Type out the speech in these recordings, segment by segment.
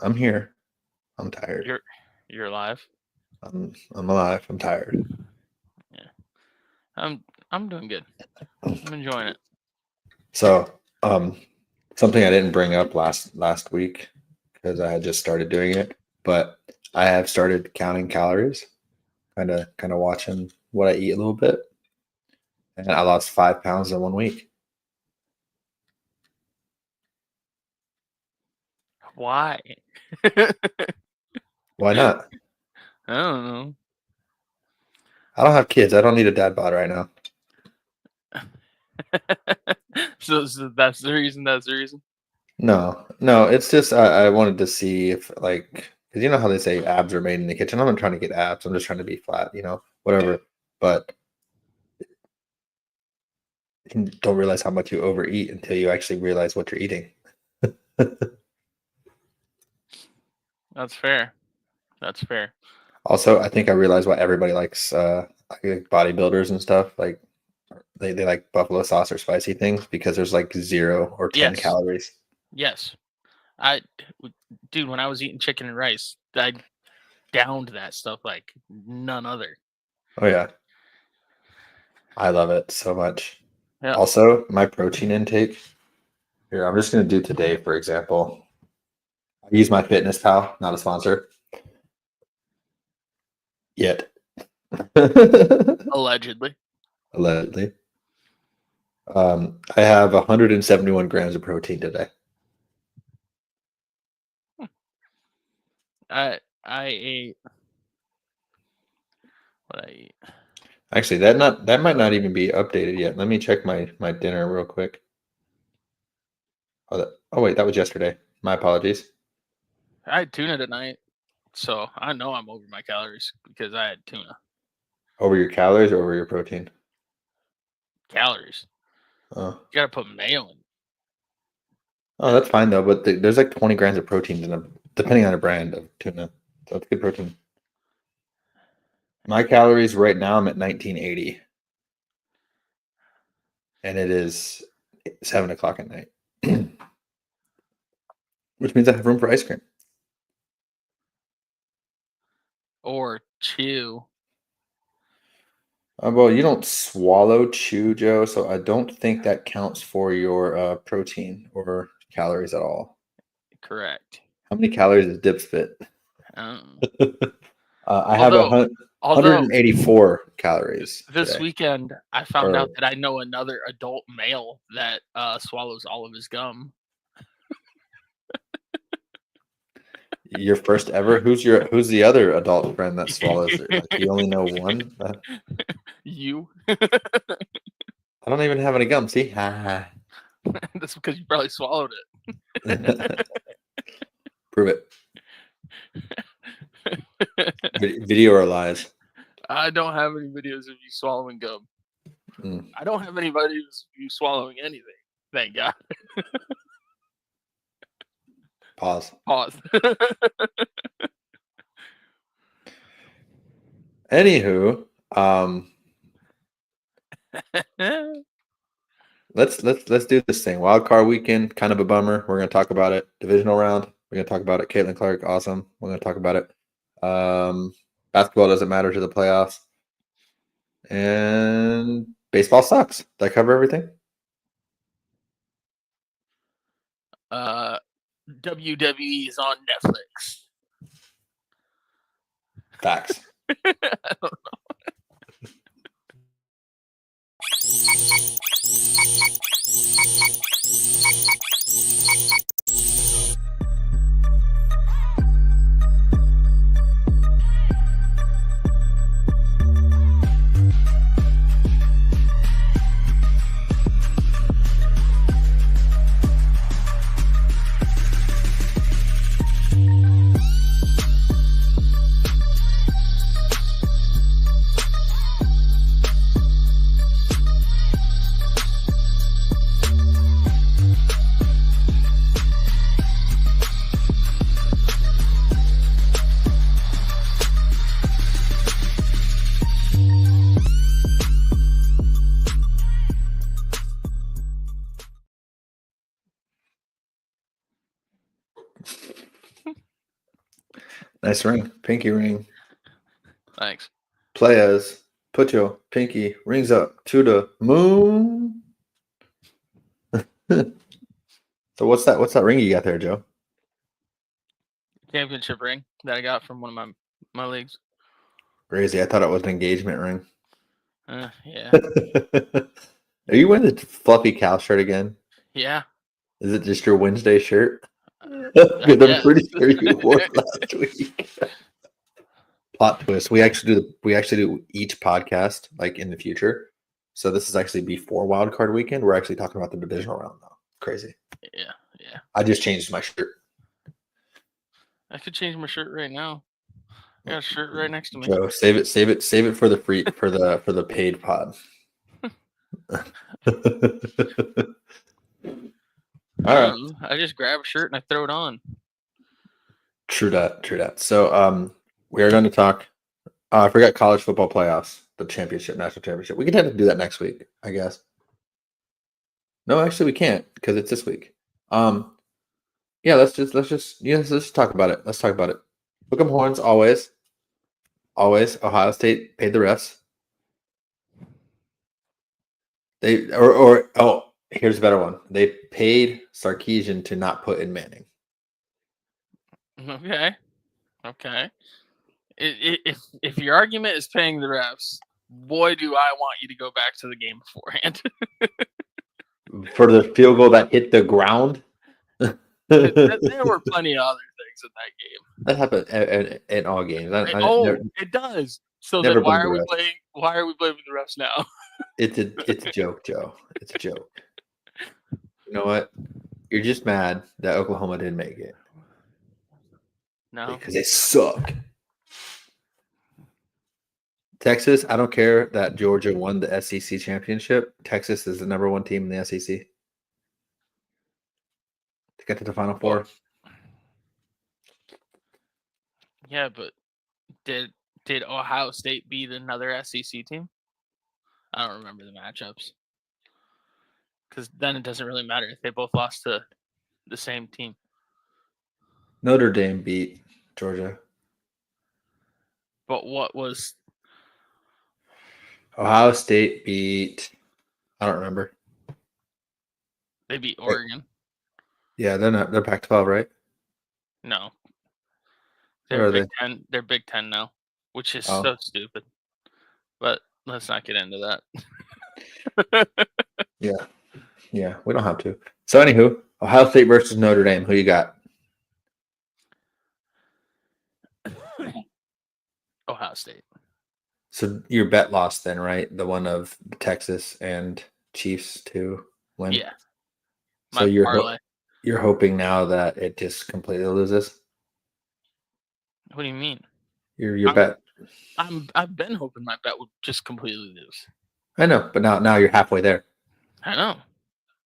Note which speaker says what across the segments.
Speaker 1: I'm here. I'm tired.
Speaker 2: You're alive.
Speaker 1: I'm alive. I'm tired.
Speaker 2: Yeah, I'm doing good. I'm enjoying it.
Speaker 1: So, something I didn't bring up last week because I had just started doing it, but I have started counting calories, kind of watching what I eat a little bit, and I lost 5 pounds in 1 week.
Speaker 2: Why?
Speaker 1: Why not?
Speaker 2: I don't know.
Speaker 1: I don't have kids. I don't need a dad bod right now.
Speaker 2: So that's the reason. That's the reason.
Speaker 1: No, it's just I wanted to see if because you know how they say abs are made in the kitchen. I'm not trying to get abs. I'm just trying to be flat, whatever. But you don't realize how much you overeat until you actually realize what you're eating.
Speaker 2: That's fair. That's fair.
Speaker 1: Also, I think I realized why everybody likes like bodybuilders and stuff. Like they like buffalo sauce or spicy things because there's like 0 or 10
Speaker 2: Yes.
Speaker 1: calories.
Speaker 2: Yes. Dude, when I was eating chicken and rice, I downed that stuff like none other.
Speaker 1: Oh yeah. I love it so much.
Speaker 2: Yeah.
Speaker 1: Also, my protein intake. Here, I'm just gonna do today, for example. I use my Fitness Pal, not a sponsor. Yet.
Speaker 2: Allegedly.
Speaker 1: Allegedly. I have 171 grams of protein today.
Speaker 2: I ate what I eat.
Speaker 1: Actually, that might not even be updated yet. Let me check my dinner real quick. Oh wait, that was yesterday. My apologies.
Speaker 2: I had tuna tonight, so I know I'm over my calories because I had tuna.
Speaker 1: Over your calories or over your protein?
Speaker 2: Calories.
Speaker 1: Oh,
Speaker 2: You gotta put mayo in.
Speaker 1: oh, that's fine though. But there's like 20 grams of protein in them, depending on the brand of tuna. So it's good protein. My calories right now, I'm at 1980, and it is 7 o'clock at night, which means I have room for ice cream.
Speaker 2: Or chew.
Speaker 1: Well, you don't swallow chew, Joe, so I don't think that counts for your protein or calories at all.
Speaker 2: Correct.
Speaker 1: How many calories does Dips fit? I have 184 calories.
Speaker 2: This
Speaker 1: today.
Speaker 2: weekend, I found out that I know another adult male that swallows all of his gum.
Speaker 1: Your first ever? Who's the other adult friend that swallows it? Like you only know one?
Speaker 2: You?
Speaker 1: I don't even have any gum. See?
Speaker 2: That's because you probably swallowed
Speaker 1: it. Prove it. Video or lies?
Speaker 2: I don't have any videos of you swallowing gum. I don't have any videos of you swallowing anything. Thank God.
Speaker 1: Pause. Anywho, let's do this thing. Wildcard weekend, kind of a bummer. We're gonna talk about it. Divisional round. We're gonna talk about it. Caitlin Clark, awesome. We're gonna talk about it. Basketball doesn't matter to the playoffs, and baseball sucks. Did I cover everything?
Speaker 2: WWE is on Netflix.
Speaker 1: Facts.
Speaker 2: I don't know.
Speaker 1: Nice ring. Pinky ring.
Speaker 2: Thanks.
Speaker 1: Players, put your pinky rings up to the moon. So what's that ring you got there, Joe?
Speaker 2: Championship ring that I got from one of my leagues.
Speaker 1: Crazy. I thought it was an engagement ring.
Speaker 2: Yeah.
Speaker 1: Are you wearing the fluffy cow shirt again?
Speaker 2: Yeah.
Speaker 1: Is it just your Wednesday shirt?
Speaker 2: I
Speaker 1: Because I'm pretty
Speaker 2: guess.
Speaker 1: sure you wore it last week. Plot twist. We actually do each podcast like in the future. So this is actually before wildcard weekend. We're actually talking about the divisional round now. Crazy.
Speaker 2: Yeah.
Speaker 1: I just changed my shirt.
Speaker 2: I could change my shirt right now. I got a shirt right next to me.
Speaker 1: Joe, save it for the free for the paid pod. All right.
Speaker 2: I just grab a shirt and I throw it on.
Speaker 1: True that. So we are going to talk. I forgot college football playoffs, the national championship. We can have to do that next week, I guess. No, actually we can't because it's this week. Yeah, let's just talk about it. Let's talk about it. Hook 'em horns always. Ohio State paid the refs. Here's a better one. They paid Sarkisian to not put in Manning.
Speaker 2: Okay. If your argument is paying the refs, boy, do I want you to go back to the game beforehand.
Speaker 1: For the field goal that hit the ground.
Speaker 2: There were plenty of other things in that game.
Speaker 1: That happened in all games.
Speaker 2: It does. So
Speaker 1: never
Speaker 2: then why
Speaker 1: blame
Speaker 2: are
Speaker 1: the
Speaker 2: we
Speaker 1: refs.
Speaker 2: Why are we blaming the refs now?
Speaker 1: It's a joke, Joe. It's a joke. You know what? You're just mad that Oklahoma didn't make it.
Speaker 2: No.
Speaker 1: Because they suck. Texas, I don't care that Georgia won the SEC championship. Texas is the number one team in the SEC. To get to the Final Four.
Speaker 2: Yeah, but did Ohio State beat another SEC team? I don't remember the matchups. Because then it doesn't really matter if they both lost to the same team.
Speaker 1: Notre Dame beat Georgia.
Speaker 2: But what was
Speaker 1: Ohio State beat, I don't remember.
Speaker 2: They beat Oregon.
Speaker 1: Yeah, they're Pac-12, right?
Speaker 2: No.
Speaker 1: Where
Speaker 2: They're
Speaker 1: are
Speaker 2: Big Ten. They're Big Ten now, which is
Speaker 1: Oh.
Speaker 2: so stupid. But let's not get into that.
Speaker 1: Yeah, we don't have to. So anywho, Ohio State versus Notre Dame. Who you got?
Speaker 2: Ohio State.
Speaker 1: So your bet lost then, right? The one of Texas and Chiefs to win.
Speaker 2: Yeah.
Speaker 1: So you're hoping now that it just completely loses.
Speaker 2: What do you mean?
Speaker 1: Your bet.
Speaker 2: I've been hoping my bet would just completely lose.
Speaker 1: I know, but now you're halfway there.
Speaker 2: I know.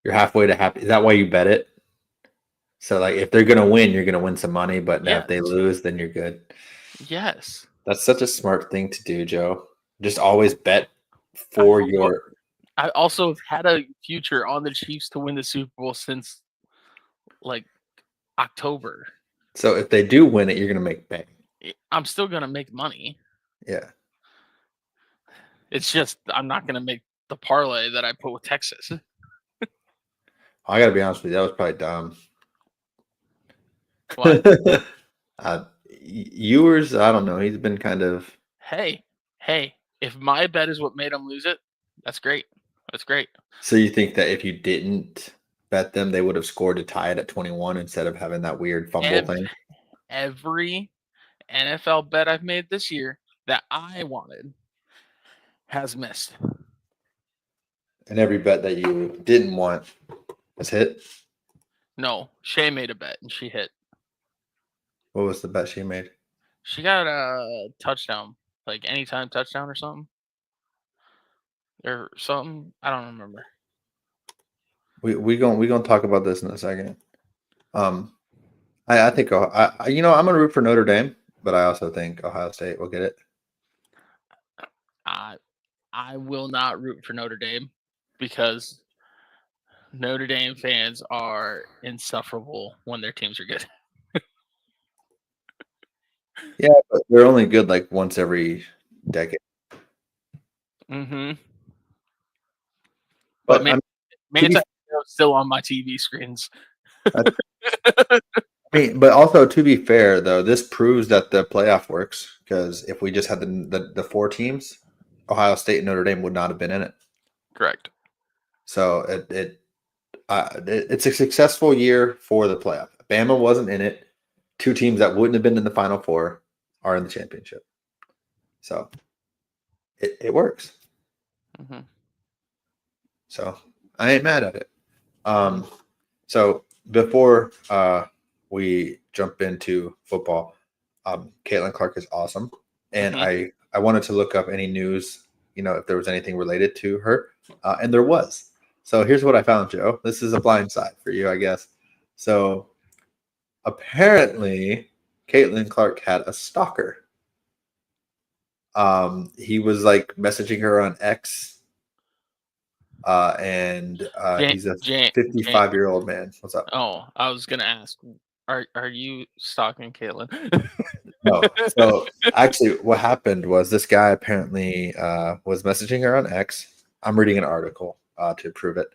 Speaker 1: You're halfway to happy. Is that why you bet it? So like, if they're gonna win, you're gonna win some money. But now if they lose, then you're good.
Speaker 2: Yes.
Speaker 1: That's such a smart thing to do, Joe. Just always bet for your.
Speaker 2: I also had a future on the Chiefs to win the Super Bowl since like October.
Speaker 1: So if they do win it, you're gonna make bank.
Speaker 2: I'm still gonna make money.
Speaker 1: Yeah.
Speaker 2: It's just I'm not gonna make the parlay that I put with Texas.
Speaker 1: I gotta be honest with you, that was probably dumb.
Speaker 2: What?
Speaker 1: Ewers, I don't know. He's been kind of.
Speaker 2: Hey, if my bet is what made them lose it, that's great. That's great.
Speaker 1: So you think that if you didn't bet them, they would have scored to tie it at 21 instead of having that weird fumble thing?
Speaker 2: Every NFL bet I've made this year that I wanted has missed.
Speaker 1: And every bet that you didn't want has hit?
Speaker 2: No, Shay made a bet and she hit.
Speaker 1: What was the bet she made?
Speaker 2: She got a touchdown, like anytime touchdown or something. Or something. I don't remember.
Speaker 1: We gonna talk about this in a second. I think I'm gonna root for Notre Dame, but I also think Ohio State will get it.
Speaker 2: I will not root for Notre Dame because Notre Dame fans are insufferable when their teams are good.
Speaker 1: Yeah, but they're only good like once every decade.
Speaker 2: Mm-hmm. But
Speaker 1: But I
Speaker 2: Manti
Speaker 1: be,
Speaker 2: Te'o's still on my TV screens.
Speaker 1: I but also to be fair though, this proves that the playoff works because if we just had the four teams, Ohio State and Notre Dame would not have been in it.
Speaker 2: Correct.
Speaker 1: So it's a successful year for the playoff. Bama wasn't in it. Two teams that wouldn't have been in the Final Four are in the championship. So it works.
Speaker 2: Mm-hmm.
Speaker 1: So I ain't mad at it. So before we jump into football, Caitlin Clark is awesome, and I wanted to look up any news, if there was anything related to her, and there was. So here's what I found, Joe. This is a blind side for you, I guess. So apparently, Caitlin Clark had a stalker. He was like messaging her on X. And he's a 55-year-old man. What's up?
Speaker 2: Oh, I was gonna ask, are you stalking Caitlin?
Speaker 1: No. So actually, what happened was this guy apparently was messaging her on X. I'm reading an article to prove it.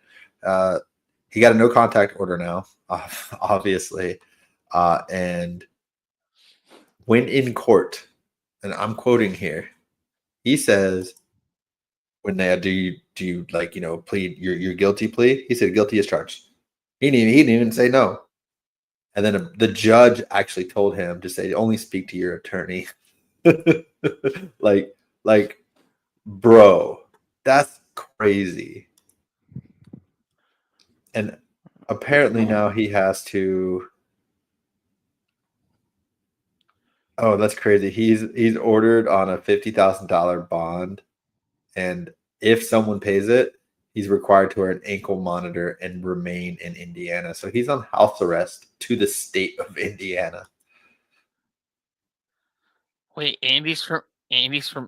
Speaker 1: He got a no contact order now, obviously, and when in court, and I'm quoting here, he says, "When they do you like plead your guilty plea?" He said, "Guilty as charged." He didn't even say no. And then the judge actually told him to say, "Only speak to your attorney." like, bro, that's crazy. And apparently now he has to. Oh, that's crazy. He's ordered on a $50,000 bond, and if someone pays it, he's required to wear an ankle monitor and remain in Indiana. So he's on house arrest to the state of Indiana.
Speaker 2: Wait, Andy's from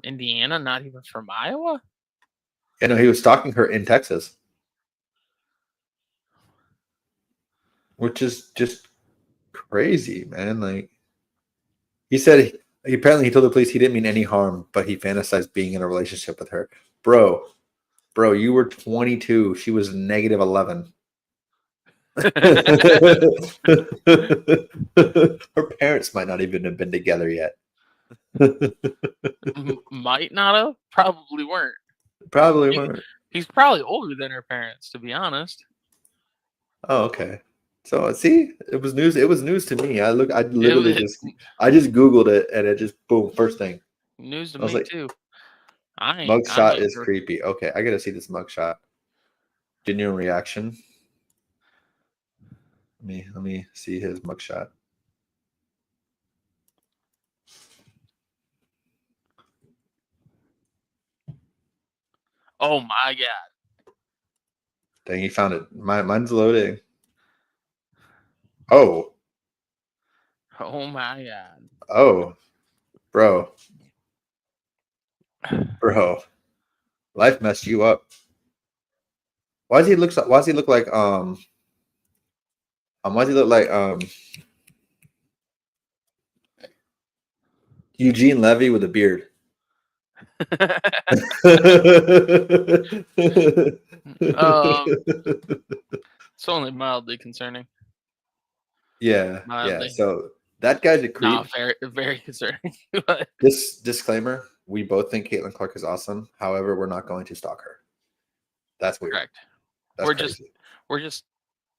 Speaker 2: Indiana, not even from Iowa?
Speaker 1: You know, he was stalking her in Texas, which is just crazy, man. Like he said, apparently he told the police he didn't mean any harm, but he fantasized being in a relationship with her. Bro, you were 22. She was negative 11. Her parents might not even have been together yet.
Speaker 2: Might not have. Probably weren't.
Speaker 1: Probably weren't.
Speaker 2: He's probably older than her parents, to be honest.
Speaker 1: Oh, okay. So see, it was news. It was news to me. I literally just Googled it and it just boom, first thing.
Speaker 2: News to me too.
Speaker 1: Mugshot is creepy. Okay, I gotta see this mugshot. Genuine reaction. Let me see his mugshot.
Speaker 2: Oh my god!
Speaker 1: Dang, he found it. Mine's loading. Oh.
Speaker 2: Oh my god.
Speaker 1: Oh, bro. Life messed you up. Why does he look like Eugene Levy with a beard?
Speaker 2: It's only mildly concerning.
Speaker 1: Yeah.
Speaker 2: Mildly.
Speaker 1: Yeah. So that guy's a creep.
Speaker 2: No, very, very concerning.
Speaker 1: This disclaimer: we both think Caitlin Clark is awesome. However, we're not going to stalk her. That's weird.
Speaker 2: Correct.
Speaker 1: That's
Speaker 2: we're just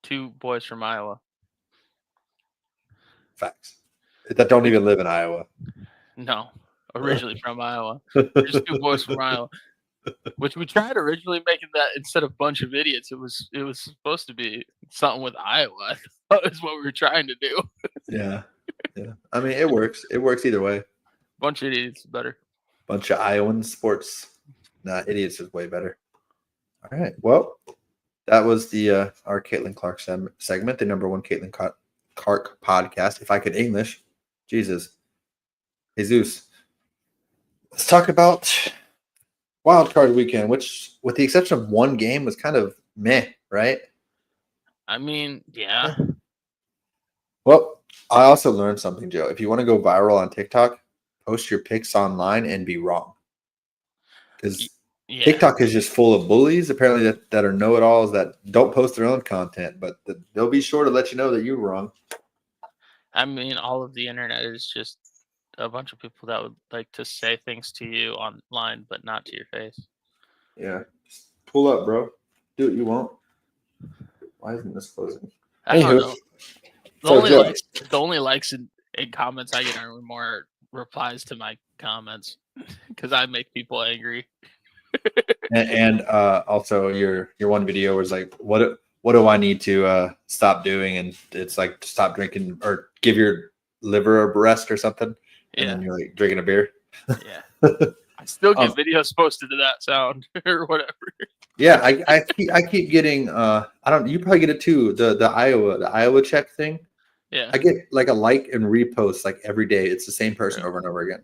Speaker 2: two boys from Iowa.
Speaker 1: Facts. That don't even live in Iowa.
Speaker 2: No, originally from Iowa. We're just two boys from Iowa. Which we tried originally making that instead of bunch of idiots, it was supposed to be something with Iowa. That is what we were trying to do.
Speaker 1: Yeah. Yeah. I mean, it works. It works either way.
Speaker 2: Bunch of idiots is better.
Speaker 1: Bunch of Iowans sports. Nah, idiots is way better. All right. Well, that was the our Caitlin Clark segment, the number one Caitlin Clark podcast. If I could English, Jesus. Let's talk about wildcard weekend, which, with the exception of one game, was kind of meh, right?
Speaker 2: I mean, yeah.
Speaker 1: Well, I also learned something, Joe. If you want to go viral on TikTok, post your picks online and be wrong. Because
Speaker 2: Yeah.
Speaker 1: TikTok is just full of bullies, apparently, that are know-it-alls that don't post their own content, but they'll be sure to let you know that you were wrong.
Speaker 2: I mean, all of the internet is just a bunch of people that would like to say things to you online, but not to your face.
Speaker 1: Yeah. Just pull up, bro. Do what you want. Why isn't this closing?
Speaker 2: I don't know. The
Speaker 1: So,
Speaker 2: only likes and comments I get are more replies to my comments because I make people angry.
Speaker 1: and also your one video was like, what do I need to stop doing? And it's like, stop drinking or give your liver a rest or something. And then you're like drinking a beer.
Speaker 2: Yeah. I still get videos posted to that sound or whatever.
Speaker 1: Yeah, I keep getting you probably get it too, the Iowa check thing.
Speaker 2: Yeah.
Speaker 1: I get like a like and repost like every day. It's the same person over and over again.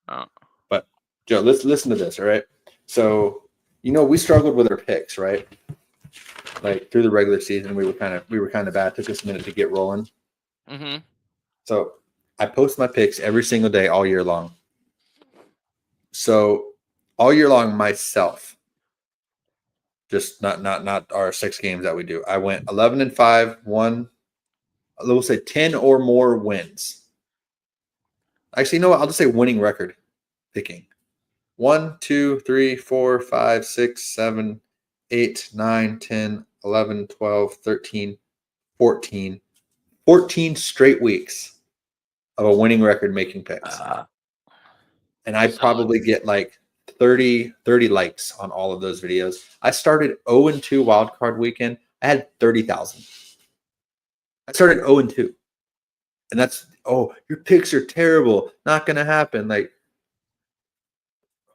Speaker 2: Oh.
Speaker 1: But Joe, let's listen to this, all right? So, we struggled with our picks, right? Like through the regular season, we were kind of bad. It took us a minute to get rolling.
Speaker 2: Mm-hmm.
Speaker 1: So I post my picks every single day all year long. So all year long myself, just not our 6 games that we do. I went 11-5, we'll say 10 or more wins. Actually, you know what? I'll just say winning record picking. 1, 2, 3, 4, 5, 6, 7, 8, 9, 10, 11, 12, 13, 14. 14 straight weeks of a winning record making picks. And I probably get like 30 likes on all of those videos. I started 0-2 wildcard weekend. I had 30,000. I started 0-2. And that's, your picks are terrible. Not going to happen. Like,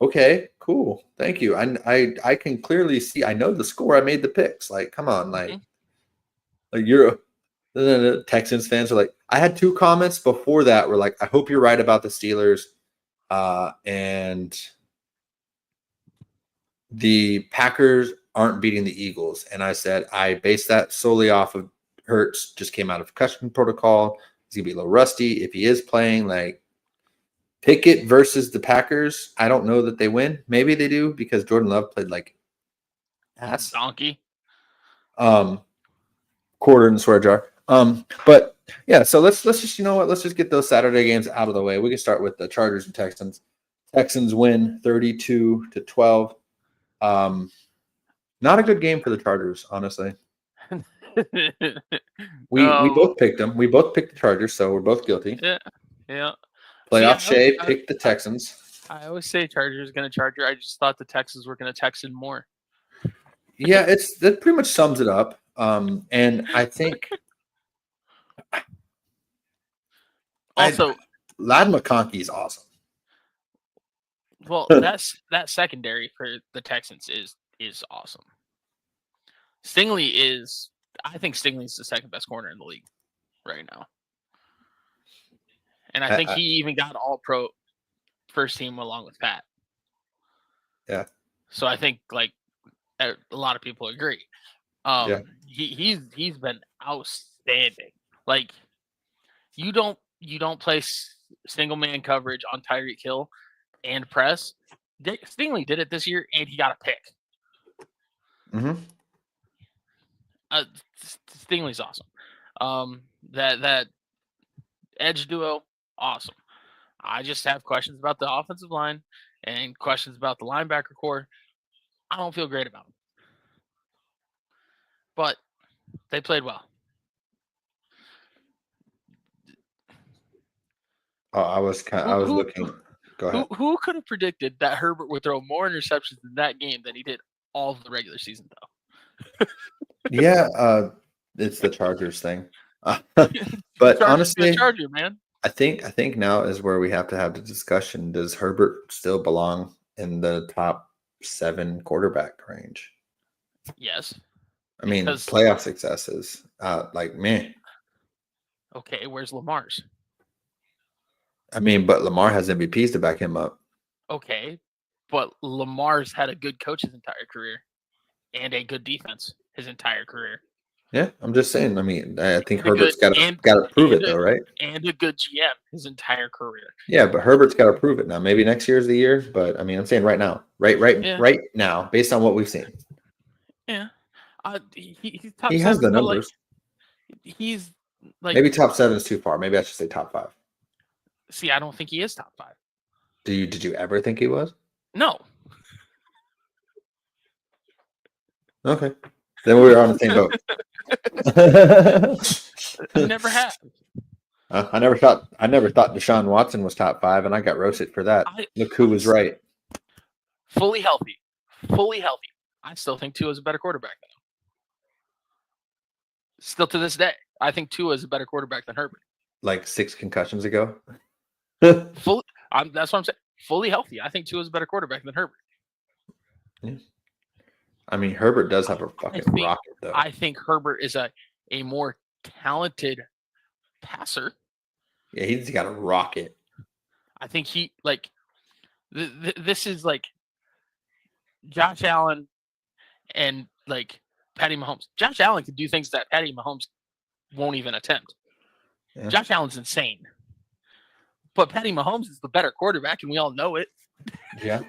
Speaker 1: okay, cool. Thank you. I can clearly see, I know the score. I made the picks. Like, come on. Like you're the Texans fans are like, I had 2 comments before that were like, I hope you're right about the Steelers. And the Packers aren't beating the Eagles. And I said, I base that solely off of Hurts just came out of concussion protocol. He's going to be a little rusty. If he is playing, like, Pickett versus the Packers, I don't know that they win. Maybe they do because Jordan Love played like ass.
Speaker 2: Donkey.
Speaker 1: Quarter in the swear jar. But yeah, so let's just, let's just get those Saturday games out of the way. We can start with the Chargers and Texans. Texans win 32-12. Not a good game for the Chargers, honestly. We both picked them. We both picked the Chargers, so we're both guilty.
Speaker 2: Yeah.
Speaker 1: Playoff Shea picked the Texans.
Speaker 2: I always say Chargers going to Charger. I just thought the Texans were going to Texan more.
Speaker 1: Yeah, that pretty much sums it up. And I think
Speaker 2: also
Speaker 1: Ladd McConkey is awesome.
Speaker 2: Well, that secondary for the Texans is awesome. I think Stingley's the second best corner in the league right now. And I think he even got all-pro first team along with Pat.
Speaker 1: Yeah.
Speaker 2: So I think like a lot of people agree. He's been outstanding. Like you don't play single man coverage on Tyreek Hill and press. Stingley did it this year, and he got a pick.
Speaker 1: Mm-hmm.
Speaker 2: Stingley's awesome. That edge duo, awesome. I just have questions about the offensive line and questions about the linebacker core. I don't feel great about them, but they played well.
Speaker 1: I was looking. Go ahead.
Speaker 2: Who could have predicted that Herbert would throw more interceptions in that game than he did all of the regular season, though?
Speaker 1: Yeah, it's the Chargers thing. But honestly,
Speaker 2: Charger, man.
Speaker 1: I think now is where we have to have the discussion. Does Herbert still belong in the top 7 quarterback range?
Speaker 2: Yes.
Speaker 1: I mean, playoff successes, like meh.
Speaker 2: Okay, where's Lamar's?
Speaker 1: I mean, but Lamar has MVPs to back him up.
Speaker 2: Okay, but Lamar's had a good coach his entire career and a good defense his entire career.
Speaker 1: Yeah, I'm just saying. I mean, I think
Speaker 2: And a good
Speaker 1: Herbert's got to prove it, though, right?
Speaker 2: and a good GM his entire career.
Speaker 1: Yeah, but Herbert's got to prove it now. Maybe next year is the year, but I mean, I'm saying right now,
Speaker 2: Yeah,
Speaker 1: right now, based on what we've seen,
Speaker 2: yeah. He's top
Speaker 1: he has the
Speaker 2: seven, but like
Speaker 1: numbers.
Speaker 2: he's like,
Speaker 1: Maybe top 7 is too far. Maybe I should say top 5.
Speaker 2: see, I don't think he is top 5.
Speaker 1: Did you ever think he was?
Speaker 2: No,
Speaker 1: Okay, then we were on the same boat.
Speaker 2: I never have.
Speaker 1: I never thought Deshaun Watson was top 5, and I got roasted for that. Look who was right.
Speaker 2: Fully healthy, fully healthy. I still think Tua is a better quarterback than him. Still to this day, I think Tua is a better quarterback than Herbert.
Speaker 1: Like 6 concussions ago.
Speaker 2: That's what I'm saying. Fully healthy, I think Tua is a better quarterback than Herbert.
Speaker 1: Yeah. I mean, Herbert does have a fucking rocket, though.
Speaker 2: I think Herbert is a more talented passer.
Speaker 1: Yeah, he's got a rocket.
Speaker 2: I think he like this is like Josh Allen and like Patty Mahomes. Josh Allen can do things that Patty Mahomes won't even attempt. Yeah. Josh Allen's insane. But Patty Mahomes is the better quarterback, and we all know it.
Speaker 1: Yeah.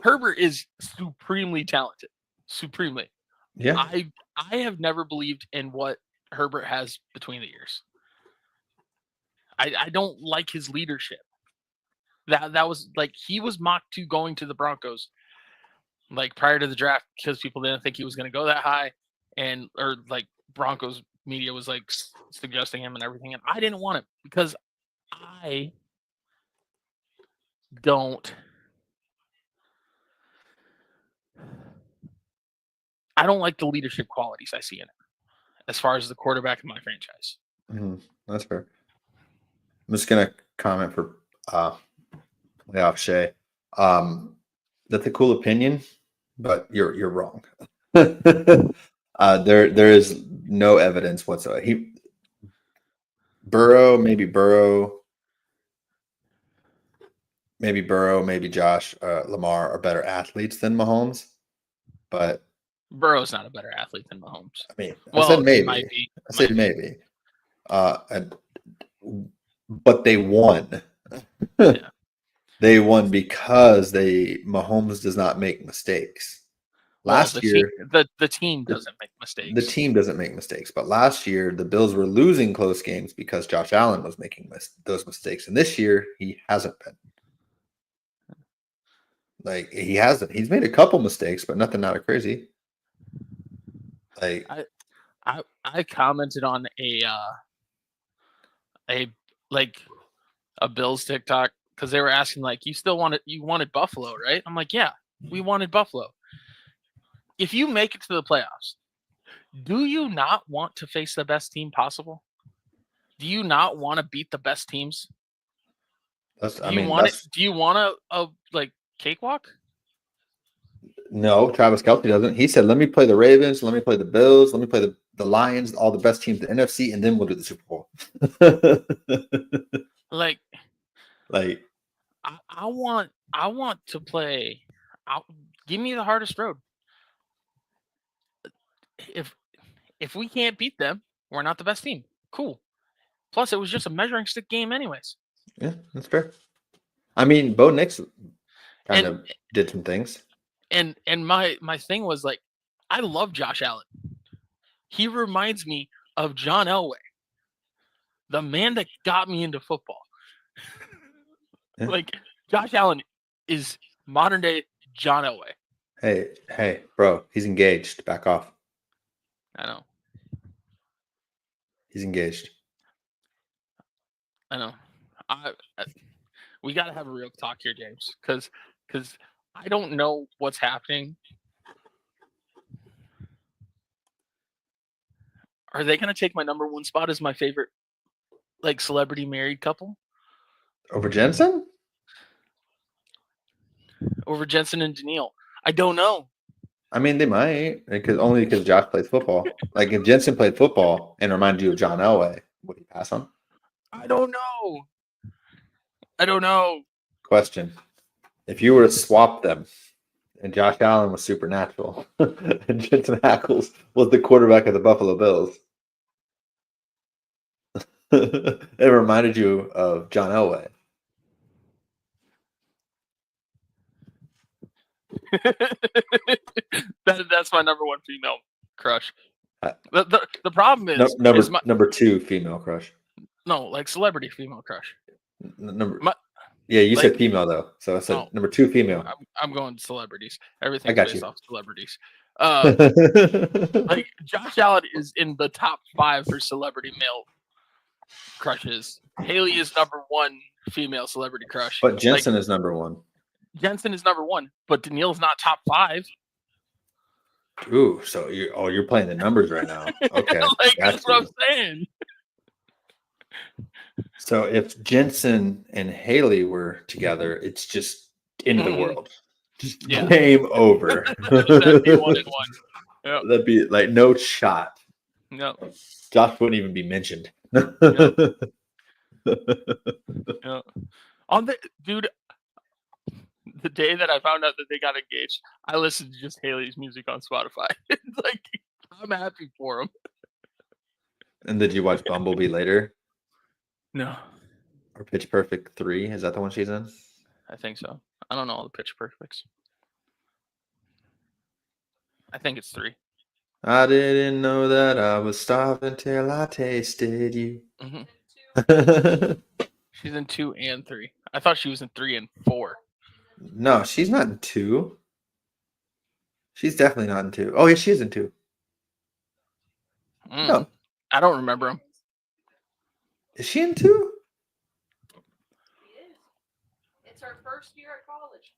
Speaker 2: Herbert is supremely talented. Supremely.
Speaker 1: Yeah.
Speaker 2: I have never believed in what Herbert has between the ears. I don't like his leadership. That was like he was mocked to going to the Broncos like prior to the draft because people didn't think he was going to go that high, or like Broncos media was like suggesting him and everything, and I didn't want him because I don't like the leadership qualities I see in it as far as the quarterback in my franchise.
Speaker 1: That's fair. I'm just gonna comment for Playoff Shay. That's a cool opinion, but you're wrong. There is no evidence whatsoever. Burrow, maybe Josh, Lamar are better athletes than Mahomes, but
Speaker 2: Burrow's not a better athlete than Mahomes.
Speaker 1: I mean, I said maybe. I said maybe. But they won. Yeah. They won because Mahomes does not make mistakes. Last year,
Speaker 2: the team doesn't make mistakes.
Speaker 1: The team doesn't make mistakes. But last year, the Bills were losing close games because Josh Allen was making those mistakes. And this year, he hasn't been. Like, he hasn't. He's made a couple mistakes, but nothing out of crazy. Like,
Speaker 2: I commented on a Bills TikTok because they were asking like, you wanted Buffalo, right? I'm like, yeah, we wanted Buffalo. If you make it to the playoffs, do you not want to face the best team possible? Do you not want to beat the best teams? Do you want a cakewalk?
Speaker 1: No, Travis Kelce doesn't. He said, let me play the Ravens, let me play the Bills, let me play the Lions, all the best teams in the NFC, and then we'll do the Super Bowl.
Speaker 2: I want to play. Give me the hardest road. If we can't beat them, we're not the best team. Cool. Plus, it was just a measuring stick game, anyways.
Speaker 1: Yeah, that's fair. I mean, Bo Nix kind of did some things.
Speaker 2: And my thing was like, I love Josh Allen. He reminds me of John Elway, the man that got me into football. Yeah. Like, Josh Allen is modern day John Elway.
Speaker 1: Hey, bro, he's engaged. Back off.
Speaker 2: I know.
Speaker 1: He's engaged.
Speaker 2: I know. We got to have a real talk here, James, because I don't know what's happening. Are they going to take my number one spot as my favorite, celebrity married couple?
Speaker 1: Over Jensen?
Speaker 2: Over Jensen and Danielle. I don't know.
Speaker 1: I mean, they might, because Josh plays football. Like, if Jensen played football and reminded you of John Elway, would he pass on?
Speaker 2: I don't know.
Speaker 1: Question. If you were to swap them And Josh Allen was supernatural. And Jensen Ackles was the quarterback of the Buffalo Bills. It reminded you of John Elway.
Speaker 2: That's my number one female crush.
Speaker 1: Uh,
Speaker 2: The problem is
Speaker 1: number two female crush.
Speaker 2: like celebrity female crush.
Speaker 1: Yeah, you said female though, so I said number two female.
Speaker 2: I'm going celebrities. Everything's based off celebrities. Like Josh Allen is in the top 5 for celebrity male crushes. Haley is number 1 female celebrity crush.
Speaker 1: But Jensen is number 1.
Speaker 2: Jensen is number 1, but Daniil's not top 5.
Speaker 1: Ooh, so you're playing the numbers right now. Okay,
Speaker 2: that's what I'm saying.
Speaker 1: So if Jensen and Haley were together, it's just end of the world. Just game over.
Speaker 2: That'd be 1-1. Yep.
Speaker 1: That'd be like no shot.
Speaker 2: No.
Speaker 1: Josh wouldn't even be mentioned.
Speaker 2: Yep. Yep. Dude, the day that I found out that they got engaged, I listened to just Haley's music on Spotify. Like, I'm happy for him.
Speaker 1: And did you watch Bumblebee later?
Speaker 2: No.
Speaker 1: Or Pitch Perfect 3? Is that the one she's in?
Speaker 2: I think so. I don't know all the Pitch Perfects. I think it's 3.
Speaker 1: I didn't know that I was starving till I tasted you.
Speaker 2: Mm-hmm. She's in 2 and 3. I thought she was in 3 and 4.
Speaker 1: No, she's not in 2. She's definitely not in 2. Oh, yeah, she is in 2. No.
Speaker 2: I don't remember him.
Speaker 1: Is she in 2?
Speaker 3: She is. It's her first year at college.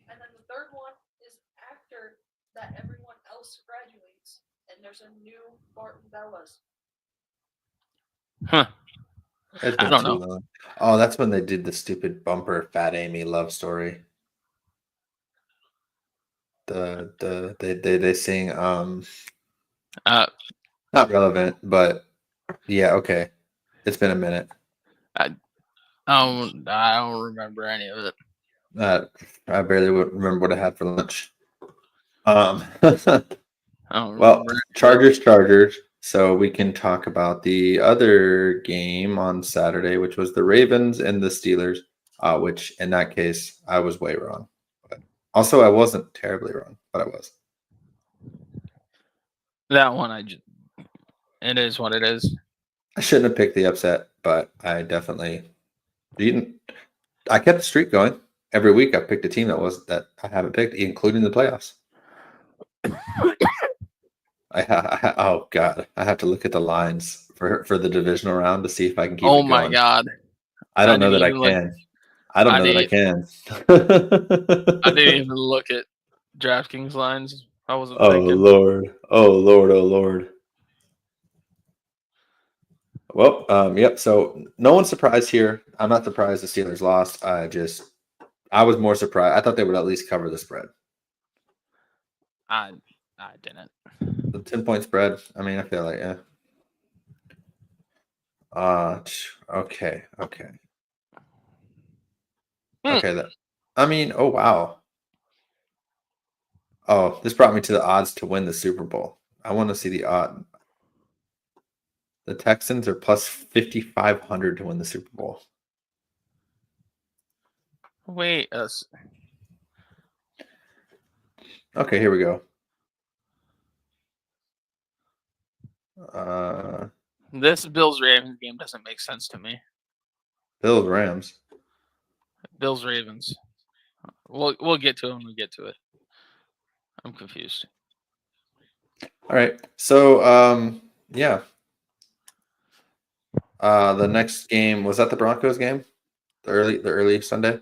Speaker 3: And then the third one is after that everyone else graduates. And there's a new Barton Bellas.
Speaker 2: Huh. I don't know.
Speaker 1: Long. Oh, that's when they did the stupid bumper Fat Amy love story. They sing not relevant, but yeah, okay. It's been a minute.
Speaker 2: I don't remember any of it.
Speaker 1: I barely remember what I had for lunch.
Speaker 2: Well,
Speaker 1: Chargers. So we can talk about the other game on Saturday, which was the Ravens and the Steelers, which in that case, I was way wrong. But also, I wasn't terribly wrong, but I was.
Speaker 2: That one, it is what it is.
Speaker 1: I shouldn't have picked the upset, but I definitely didn't. I kept the streak going. Every week I picked a team that I haven't picked, including the playoffs. Oh God, I have to look at the lines for the divisional round to see if I can keep it going.
Speaker 2: Oh my God.
Speaker 1: I don't know that I can. I don't know that I can.
Speaker 2: I didn't even look at DraftKings lines. I wasn't thinking.
Speaker 1: Lord. Oh Lord. Well, yep. So no one's surprised here. I'm not surprised the Steelers lost. I was more surprised. I thought they would at least cover the spread.
Speaker 2: I didn't.
Speaker 1: The 10-point spread. I mean, I feel like okay. Okay. Oh wow. Oh, this brought me to the odds to win the Super Bowl. I want to see the odd. The Texans are plus 5,500 to win the Super Bowl.
Speaker 2: Wait.
Speaker 1: Okay, here we go.
Speaker 2: This Bills-Ravens game doesn't make sense to me.
Speaker 1: Bills-Rams.
Speaker 2: Bills-Ravens. We'll get to it when we get to it. I'm confused.
Speaker 1: All right. So, yeah. The next game, was that the Broncos game? The early Sunday?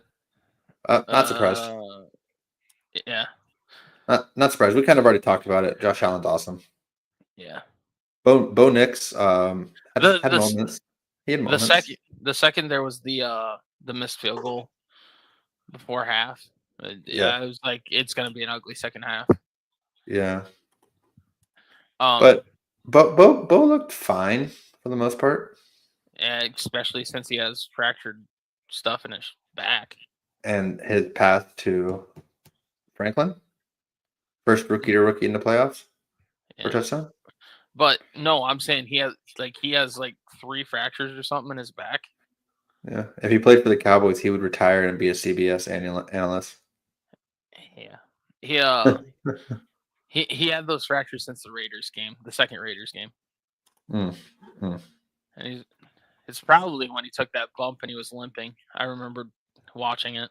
Speaker 1: Not surprised.
Speaker 2: Yeah.
Speaker 1: Not surprised. We kind of already talked about it. Josh Allen's awesome.
Speaker 2: Yeah.
Speaker 1: Bo Nix had moments. He had moments.
Speaker 2: The second there was the missed field goal before half. Yeah, it was like it's gonna be an ugly second half.
Speaker 1: Yeah. But Bo looked fine for the most part.
Speaker 2: And especially since he has fractured stuff in his back.
Speaker 1: And his path to Franklin, first rookie to rookie in the playoffs for
Speaker 2: Yeah.
Speaker 1: touchdown.
Speaker 2: But no, I'm saying he has like 3 fractures or something in his back.
Speaker 1: Yeah, if he played for the Cowboys, he would retire and be a CBS analyst.
Speaker 2: Yeah. He had those fractures since the Raiders game, the second Raiders game.
Speaker 1: Mm.
Speaker 2: And it's probably when he took that bump and he was limping. I remember watching it.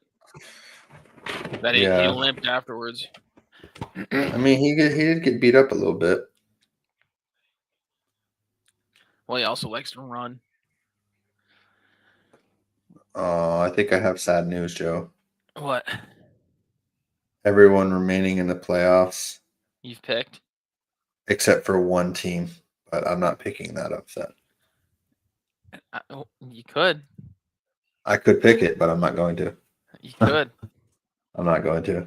Speaker 2: That he limped afterwards.
Speaker 1: I mean, he did get beat up a little bit.
Speaker 2: Well, he also likes to run.
Speaker 1: Oh, I think I have sad news, Joe.
Speaker 2: What?
Speaker 1: Everyone remaining in the playoffs
Speaker 2: You've picked?
Speaker 1: except for one team, but I'm not picking that upset.
Speaker 2: You could.
Speaker 1: I could pick it, but I'm not going to.
Speaker 2: You could.
Speaker 1: I'm not going to.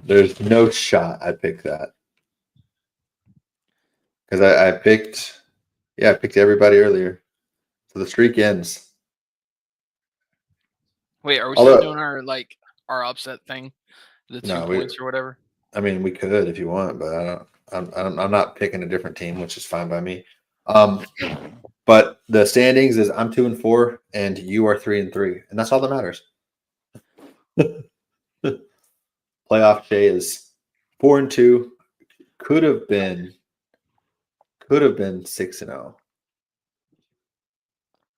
Speaker 1: There's no shot I pick that. Because I picked everybody earlier. So the streak ends.
Speaker 2: Wait, are we still doing our upset thing? The 2 points or whatever?
Speaker 1: I mean, we could if you want, but I'm not picking a different team, which is fine by me. But the standings is I'm 2-4 and you are 3-3, and that's all that matters. Playoff Shay is 4-2. Could have been 6-0,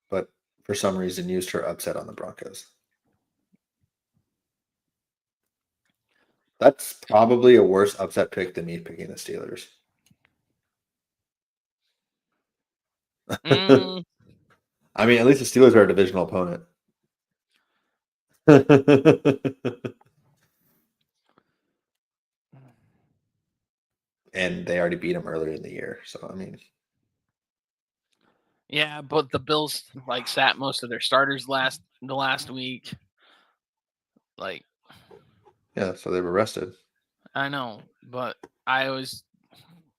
Speaker 1: but for some reason used her upset on the Broncos. That's probably a worse upset pick than me picking the Steelers. I mean, at least the Steelers are a divisional opponent. And they already beat them earlier in the year. So, I mean.
Speaker 2: Yeah, but the Bills sat most of their starters the last week.
Speaker 1: Yeah, so they were rested.
Speaker 2: I know, but I always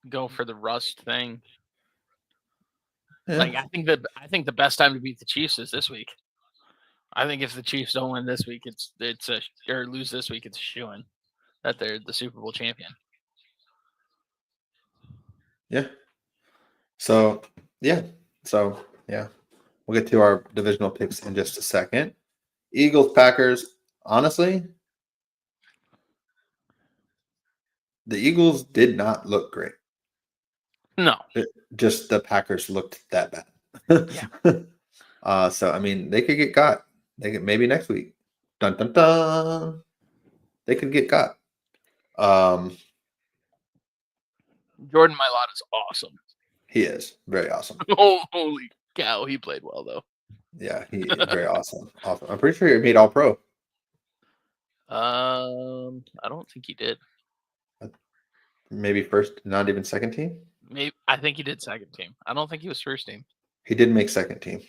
Speaker 2: go for the rust thing. Yeah. I think the best time to beat the Chiefs is this week. I think if the Chiefs don't win this week, or lose this week, it's a shoo-in that they're the Super Bowl champion.
Speaker 1: Yeah. So yeah. We'll get to our divisional picks in just a second. Eagles, Packers. Honestly, the Eagles did not look great.
Speaker 2: No.
Speaker 1: Just the Packers looked that bad. Yeah. So I mean, they could get got. They could maybe next week. Dun dun dun. They could get got.
Speaker 2: Jordan Mailata is awesome.
Speaker 1: He is very awesome.
Speaker 2: Holy cow, he played well though.
Speaker 1: Yeah, he is very awesome. Awesome. I'm pretty sure he made All Pro.
Speaker 2: I don't think he did.
Speaker 1: Maybe first, not even second team.
Speaker 2: Maybe I think he did second team. I don't think he was first team.
Speaker 1: He did make second team.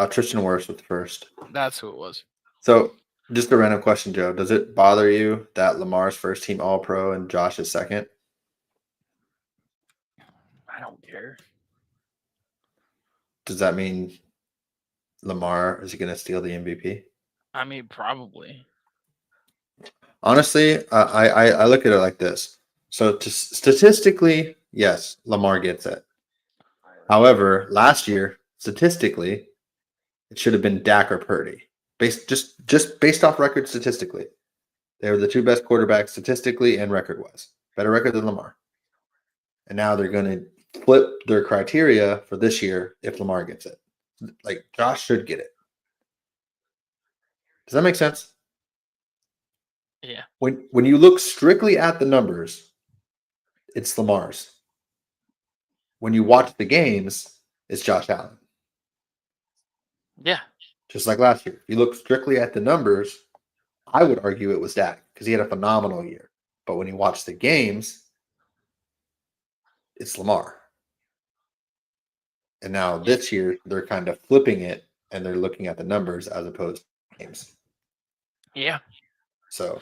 Speaker 1: Tristan Wirfs was first.
Speaker 2: That's who it was.
Speaker 1: So, just a random question, Joe. Does it bother you that Lamar's first team All Pro and Josh is second?
Speaker 2: I don't care.
Speaker 1: Does that mean Lamar is going to steal the MVP?
Speaker 2: I mean, probably.
Speaker 1: Honestly, I look at it like this. So statistically, yes, Lamar gets it. However, last year, statistically, it should have been Dak or Purdy. Just based off record statistically. They were the 2 best quarterbacks statistically and record-wise. Better record than Lamar. And now they're going to flip their criteria for this year if Lamar gets it. Like, Josh should get it. Does that make sense?
Speaker 2: Yeah.
Speaker 1: When you look strictly at the numbers, it's Lamar's. When you watch the games, it's Josh Allen.
Speaker 2: Yeah.
Speaker 1: Just like last year. If you look strictly at the numbers, I would argue it was Dak because he had a phenomenal year. But when you watch the games, it's Lamar. And now this year, they're kind of flipping it and they're looking at the numbers as opposed to games.
Speaker 2: Yeah.
Speaker 1: So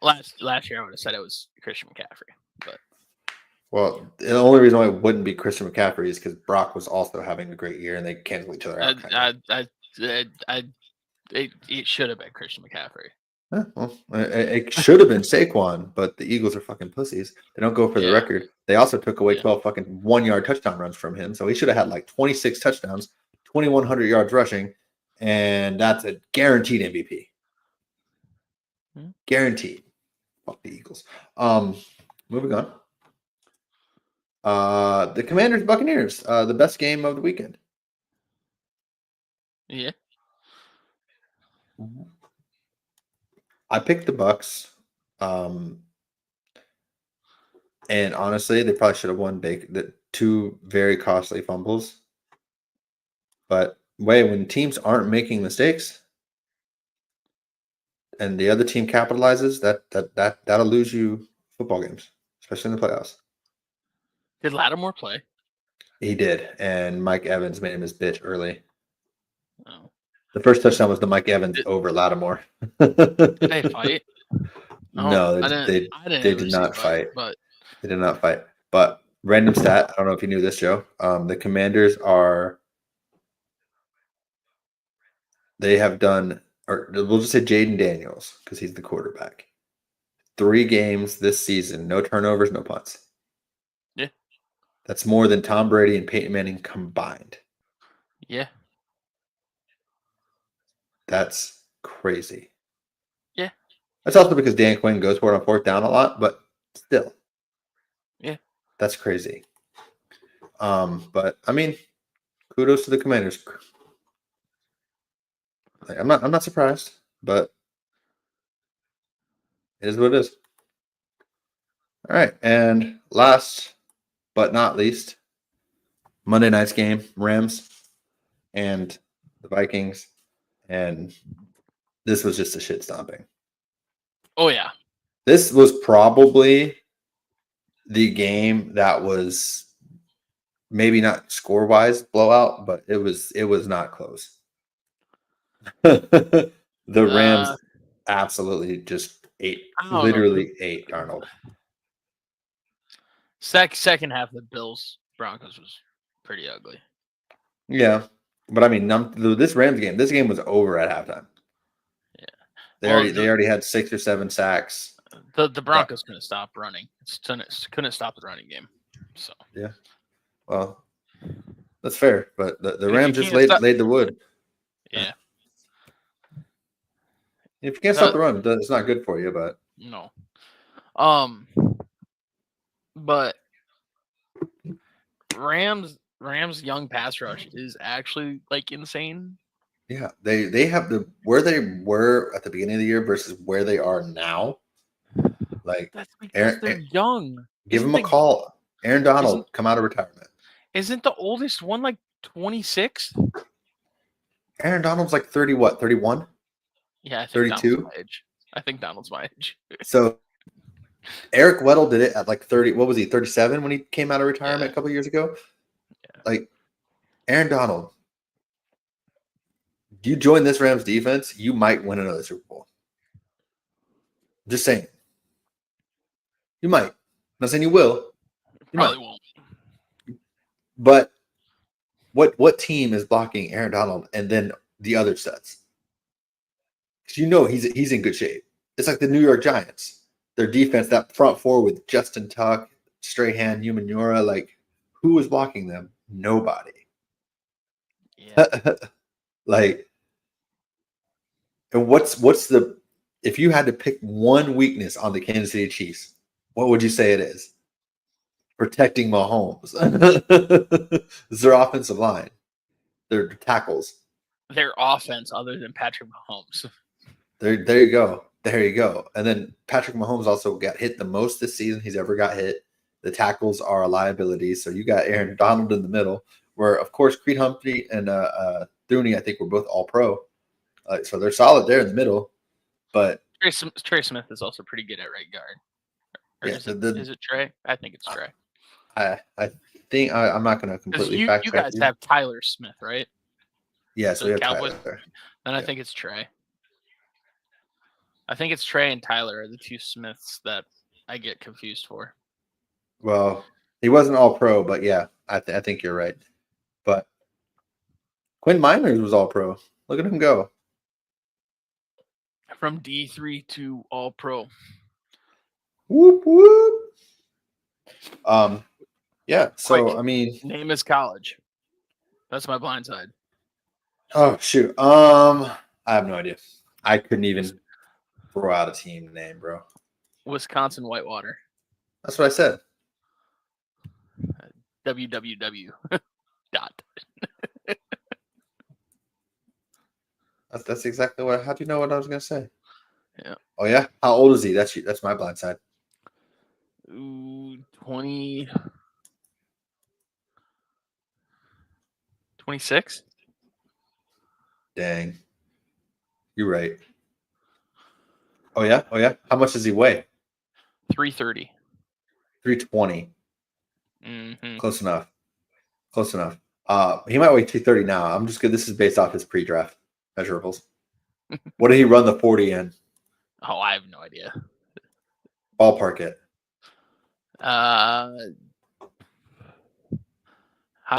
Speaker 2: last year I would have said it was Christian McCaffrey, but
Speaker 1: the only reason why it wouldn't be Christian McCaffrey is because Brock was also having a great year and they canceled each other out.
Speaker 2: It should have been Christian McCaffrey.
Speaker 1: Well, it should have been Saquon, but the Eagles are fucking pussies. They don't go for the
Speaker 2: Yeah.
Speaker 1: record. They also took away
Speaker 2: Yeah.
Speaker 1: 12 fucking 1-yard touchdown runs from him, so he should have had like 26 touchdowns, 2,100 yards rushing, and that's a guaranteed MVP. Guaranteed. Fuck the Eagles. Moving on. The Commanders Buccaneers, the best game of the weekend.
Speaker 2: Yeah.
Speaker 1: I picked the Bucks. And honestly, they probably should have won big. The two very costly fumbles. But when teams aren't making mistakes and the other team capitalizes, that'll lose you football games, especially in the playoffs.
Speaker 2: Did Lattimore play?
Speaker 1: He did, and Mike Evans made him his bitch early.
Speaker 2: Oh.
Speaker 1: The first touchdown was the Mike Evans over Lattimore.
Speaker 2: Did they fight?
Speaker 1: No,
Speaker 2: I
Speaker 1: they
Speaker 2: didn't
Speaker 1: did not fight.
Speaker 2: But
Speaker 1: They did not fight. But random stat, I don't know if you knew this, Joe. The Commanders they have done, or we'll just say Jaden Daniels, because he's the quarterback. 3 games this season, no turnovers, no punts.
Speaker 2: Yeah.
Speaker 1: That's more than Tom Brady and Peyton Manning combined.
Speaker 2: Yeah.
Speaker 1: That's crazy.
Speaker 2: Yeah.
Speaker 1: That's also because Dan Quinn goes for it on 4th down a lot, but still.
Speaker 2: Yeah.
Speaker 1: That's crazy. But I mean, kudos to the Commanders. I'm not surprised, but it is what it is. All right, and last but not least, Monday night's game, Rams and the Vikings, and this was just a shit stomping.
Speaker 2: Oh yeah.
Speaker 1: This was probably the game that was maybe not score-wise blowout, but it was not close. The Rams absolutely just literally ate Darnold.
Speaker 2: Second half of the Bills Broncos was pretty ugly.
Speaker 1: Yeah, but I mean, this Rams game, this game was over at halftime.
Speaker 2: Yeah,
Speaker 1: they already had 6 or 7 sacks.
Speaker 2: The Broncos couldn't stop running. Couldn't stop the running game. So
Speaker 1: yeah, well, that's fair, but the Rams just laid the wood.
Speaker 2: Yeah.
Speaker 1: If you can't stop the run, it's not good for you. But
Speaker 2: no. But Rams young pass rush is actually like insane.
Speaker 1: Yeah, they have where they were at the beginning of the year versus where they are now. Like
Speaker 2: that's because they're young.
Speaker 1: Give them a call. Aaron Donald, come out of retirement.
Speaker 2: Isn't the oldest one like 26?
Speaker 1: Aaron Donald's like 30, what, 31?
Speaker 2: Yeah, I think
Speaker 1: 32.
Speaker 2: My age. I think Donald's my age.
Speaker 1: So Eric Weddle did it at like 30. What was he, 37 when he came out of retirement a couple years ago? Yeah. Like Aaron Donald, you join this Rams defense, you might win another Super Bowl. Just saying. You might. I'm not saying you will. You
Speaker 2: probably won't.
Speaker 1: But what team is blocking Aaron Donald and then the other sets? Because you know he's in good shape. It's like the New York Giants. Their defense, that front four with Justin Tuck, Strahan, Umanura, like who was blocking them? Nobody. Yeah. Like, and what's the if you had to pick one weakness on the Kansas City Chiefs, what would you say it is? Protecting Mahomes. It's their offensive line. Their tackles.
Speaker 2: Their offense other than Patrick Mahomes.
Speaker 1: There you go. There you go. And then Patrick Mahomes also got hit the most this season he's ever got hit. The tackles are a liability. So you got Aaron Donald in the middle, where, of course, Creed Humphrey and Thuney, I think, were both all pro. So they're solid there in the middle. But
Speaker 2: Trey Smith is also pretty good at right guard. Or
Speaker 1: yeah,
Speaker 2: is it Trey? I think it's Trey.
Speaker 1: I think I'm not going to completely fact check.
Speaker 2: You guys have Tyler Smith, right?
Speaker 1: Yeah, so we have
Speaker 2: Cowboys.
Speaker 1: Tyler.
Speaker 2: Then I think it's Trey. I think it's Trey and Tyler are the two Smiths that I get confused for.
Speaker 1: Well, he wasn't all pro, but yeah, I think you're right. But Quinn Miners was all pro. Look at him go.
Speaker 2: From D3 to All Pro.
Speaker 1: Whoop whoop. Yeah. So
Speaker 2: Quick.
Speaker 1: I mean,
Speaker 2: Name his college. That's my blind side.
Speaker 1: oh shoot. I have no idea. I couldn't even throw out a team name, bro.
Speaker 2: Wisconsin Whitewater.
Speaker 1: That's what I said.
Speaker 2: www. Dot.
Speaker 1: That's exactly what. How do you know what I was gonna say?
Speaker 2: Yeah.
Speaker 1: Oh yeah. How old is he? That's my blind side.
Speaker 2: Ooh, 20. 26?
Speaker 1: Dang. You're right. Oh yeah. Oh yeah. How much does he weigh?
Speaker 2: 330.
Speaker 1: 320.
Speaker 2: Mm-hmm.
Speaker 1: Close enough. Close enough. He might weigh 230 now. I'm just good. This is based off his pre-draft measurables. What did he run the 40 in?
Speaker 2: Oh, I have no idea.
Speaker 1: Ballpark it.
Speaker 2: High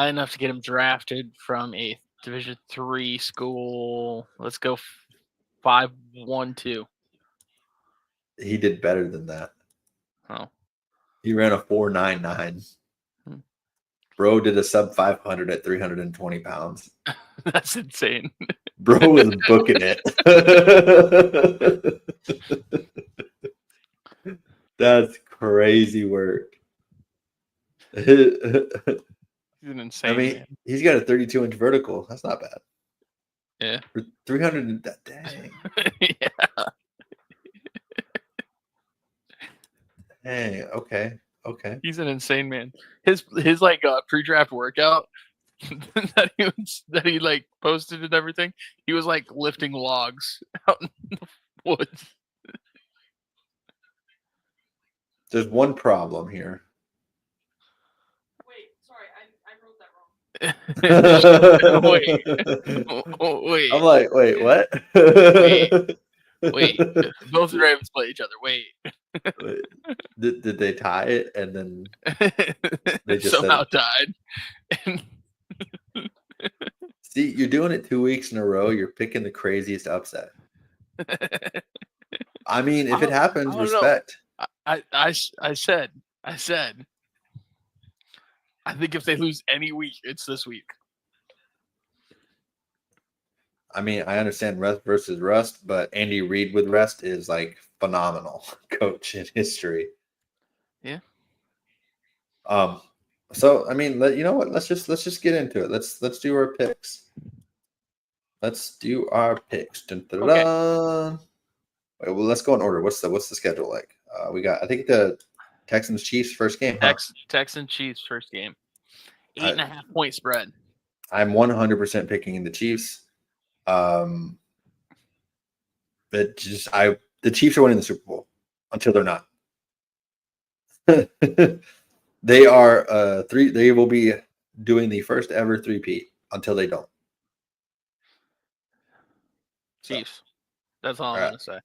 Speaker 2: enough to get him drafted from a Division 3 school. Let's go 5-1-2.
Speaker 1: He did better than that.
Speaker 2: Oh.
Speaker 1: He ran a 4.99. Bro did a sub 500 at 320 pounds.
Speaker 2: That's insane.
Speaker 1: Bro was booking it. That's crazy work.
Speaker 2: He's an insane
Speaker 1: I mean,
Speaker 2: man.
Speaker 1: he's got a 32-inch vertical. That's not bad.
Speaker 2: Yeah.
Speaker 1: For 300, dang.
Speaker 2: Yeah.
Speaker 1: Hey, okay.
Speaker 2: He's an insane man. His like pre-draft workout that he like posted and everything. He was like lifting logs out in the woods.
Speaker 1: There's one problem here.
Speaker 3: Wait, sorry, I wrote that wrong.
Speaker 2: Wait.
Speaker 1: I'm like, wait, what?
Speaker 2: Wait. Both Ravens play each other. Wait.
Speaker 1: Wait. Did they tie it and then
Speaker 2: They
Speaker 1: just
Speaker 2: somehow
Speaker 1: said,
Speaker 2: died.
Speaker 1: see, you're doing it 2 weeks in a row. You're picking the craziest upset. I mean, if it happens,
Speaker 2: I don't know.
Speaker 1: respect.
Speaker 2: I said, I think if they lose any week, it's this week.
Speaker 1: I mean, I understand rest versus rust, but Andy Reid with rest is like phenomenal coach in history.
Speaker 2: Yeah.
Speaker 1: So I mean, you know what? Let's just get into it. Let's do our picks. Let's do our picks. Dun, dun, dun, dun. Wait, well, let's go in order. What's the schedule like? We got, I think, the Texans Chiefs first game. Huh?
Speaker 2: Texans Chiefs first game. 8.5 point spread.
Speaker 1: I'm 100% picking the Chiefs. The Chiefs are winning the Super Bowl until they're not. They are they will be doing the first ever 3-peat until they don't.
Speaker 2: Chiefs. That's all I'm gonna say.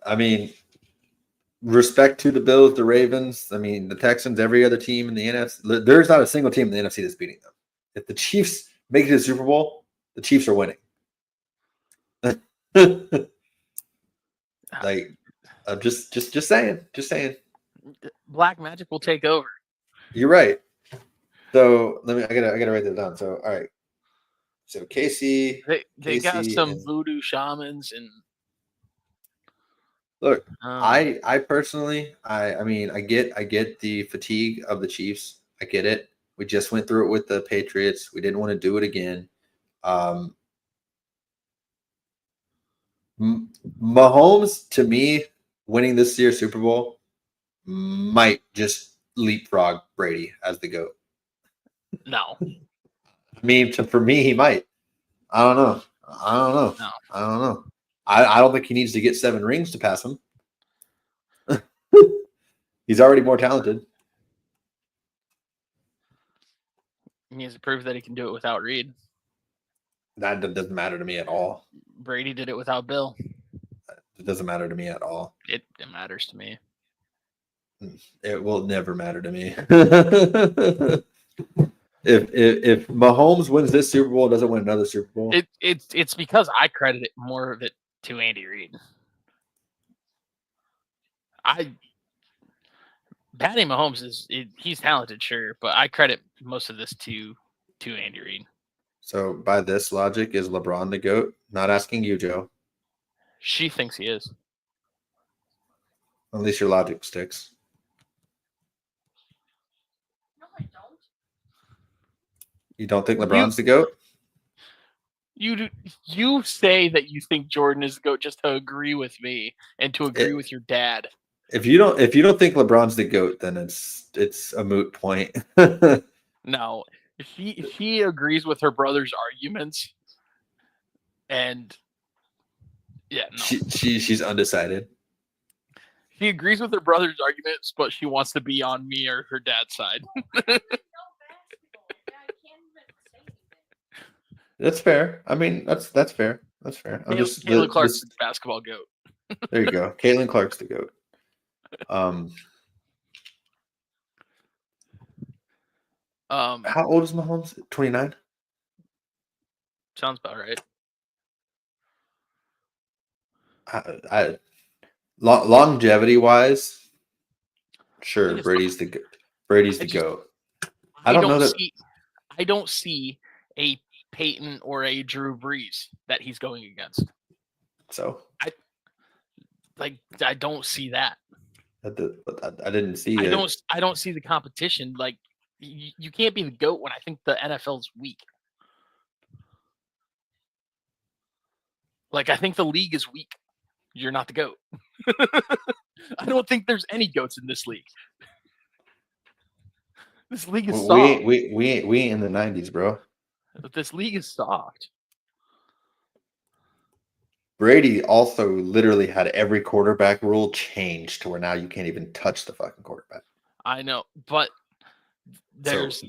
Speaker 1: I mean, respect to the Bills, the Ravens. I mean, the Texans, every other team in the NFC. There's not a single team in the NFC that's beating them. If the Chiefs make it to the Super Bowl, the Chiefs are winning. Like, just saying.
Speaker 2: Black magic will take over.
Speaker 1: You're right. So I gotta write that down. So all right. So Casey,
Speaker 2: they got
Speaker 1: Casey
Speaker 2: some
Speaker 1: and,
Speaker 2: voodoo shamans and
Speaker 1: look. I personally, I mean, I get the fatigue of the Chiefs. I get it. We just went through it with the Patriots. We didn't want to do it again. Mahomes, to me, winning this year's Super Bowl might just leapfrog Brady as the GOAT.
Speaker 2: No.
Speaker 1: I mean, for me, he might. I don't know.
Speaker 2: No.
Speaker 1: I don't know. I don't think he needs to get 7 rings to pass him. He's already more talented.
Speaker 2: He needs to prove that he can do it without Reed.
Speaker 1: That doesn't matter to me at all.
Speaker 2: Brady did it without Bill.
Speaker 1: It doesn't matter to me at all.
Speaker 2: It matters to me.
Speaker 1: It will never matter to me. If Mahomes wins this Super Bowl, doesn't win another Super Bowl.
Speaker 2: It's because I credit it more of it to Andy Reid. Patty Mahomes he's talented, sure, but I credit most of this to Andy Reid.
Speaker 1: So by this logic, is LeBron the GOAT? Not asking you, Joe.
Speaker 2: She thinks he is.
Speaker 1: At least your logic sticks.
Speaker 3: No, I don't.
Speaker 1: You don't think LeBron's the GOAT?
Speaker 2: You say that you think Jordan is the GOAT just to agree with me and to agree with your dad.
Speaker 1: If you don't think LeBron's the GOAT, then it's a moot point.
Speaker 2: No, she agrees with her brother's arguments, and yeah, no.
Speaker 1: She's undecided.
Speaker 2: She agrees with her brother's arguments, but she wants to be on me or her dad's side.
Speaker 1: That's fair. I mean, that's fair. That's fair. I'm just
Speaker 2: Caitlin Clark's the basketball GOAT.
Speaker 1: There you go. Caitlin Clark's the GOAT. How old is Mahomes? 29?
Speaker 2: Sounds about right.
Speaker 1: Longevity wise, sure, Brady's the GOAT. I don't know that.
Speaker 2: I don't see a Peyton or a Drew Brees that he's going against.
Speaker 1: So
Speaker 2: I don't see that.
Speaker 1: I didn't see it.
Speaker 2: I don't see the competition. Like you can't be the GOAT when I think the NFL's weak. Like I think the league is weak. You're not the GOAT. I don't think there's any GOATs in this league. This league is soft.
Speaker 1: We ain't in the 90s, bro.
Speaker 2: But this league is soft.
Speaker 1: Brady also literally had every quarterback rule changed to where now you can't even touch the fucking quarterback.
Speaker 2: I know, but there's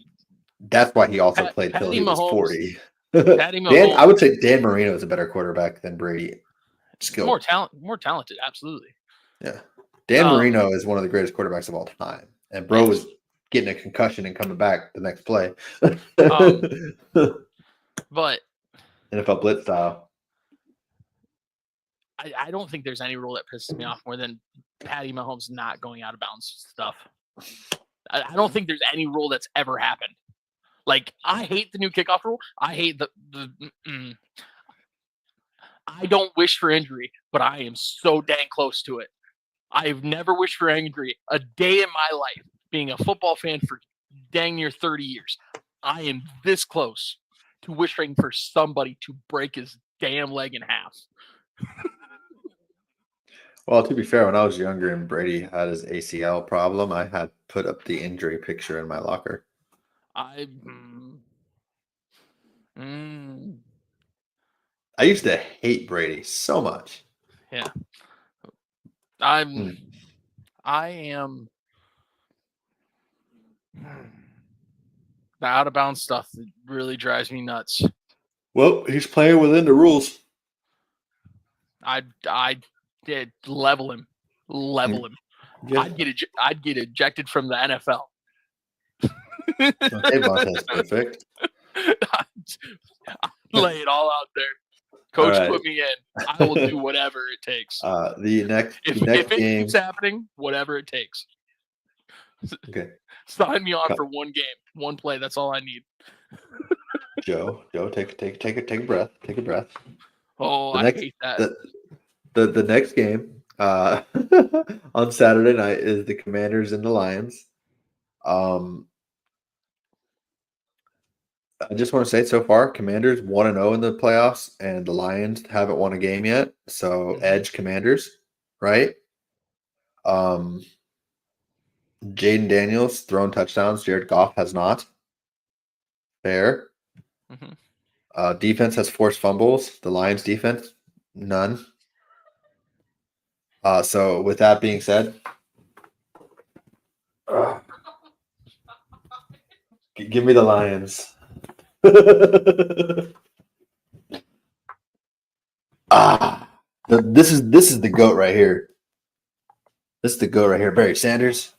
Speaker 1: that's why he also played till he was 40. I would say Dan Marino is a better quarterback than Brady. Skill.
Speaker 2: More talented, absolutely.
Speaker 1: Yeah. Dan Marino is one of the greatest quarterbacks of all time. And bro was getting a concussion and coming back the next play.
Speaker 2: But
Speaker 1: NFL blitz style.
Speaker 2: I don't think there's any rule that pisses me off more than Patty Mahomes not going out of bounds stuff. I don't think there's any rule that's ever happened. Like, I hate the new kickoff rule. I hate I don't wish for injury, but I am so dang close to it. I've never wished for injury a day in my life, being a football fan for dang near 30 years. I am this close to wishing for somebody to break his damn leg in half.
Speaker 1: Well, to be fair, when I was younger and Brady had his ACL problem, I had put up the injury picture in my locker.
Speaker 2: I
Speaker 1: used to hate Brady so much.
Speaker 2: Yeah. I am the out of bounds stuff that really drives me nuts.
Speaker 1: Well, he's playing within the rules.
Speaker 2: I did level him. Yeah. I'd get ejected from the NFL.
Speaker 1: Okay, Montez, perfect.
Speaker 2: Lay it all out there. Coach, put me in. I will do whatever it takes.
Speaker 1: If
Speaker 2: it
Speaker 1: game
Speaker 2: keeps happening, whatever it takes.
Speaker 1: Okay.
Speaker 2: Sign me on for one game, one play. That's all I need.
Speaker 1: Joe, take a breath. Take a breath.
Speaker 2: Oh, I hate that.
Speaker 1: The next game on Saturday night is the Commanders and the Lions. I just want to say so far, Commanders 1-0 in the playoffs, and the Lions haven't won a game yet. So edge Commanders, right? Jaden Daniels thrown touchdowns. Jared Goff has not. Fair. Mm-hmm. Defense has forced fumbles. The Lions defense, none. So with that being said, give me the Lions. This is the GOAT right here. This is the GOAT right here, Barry Sanders.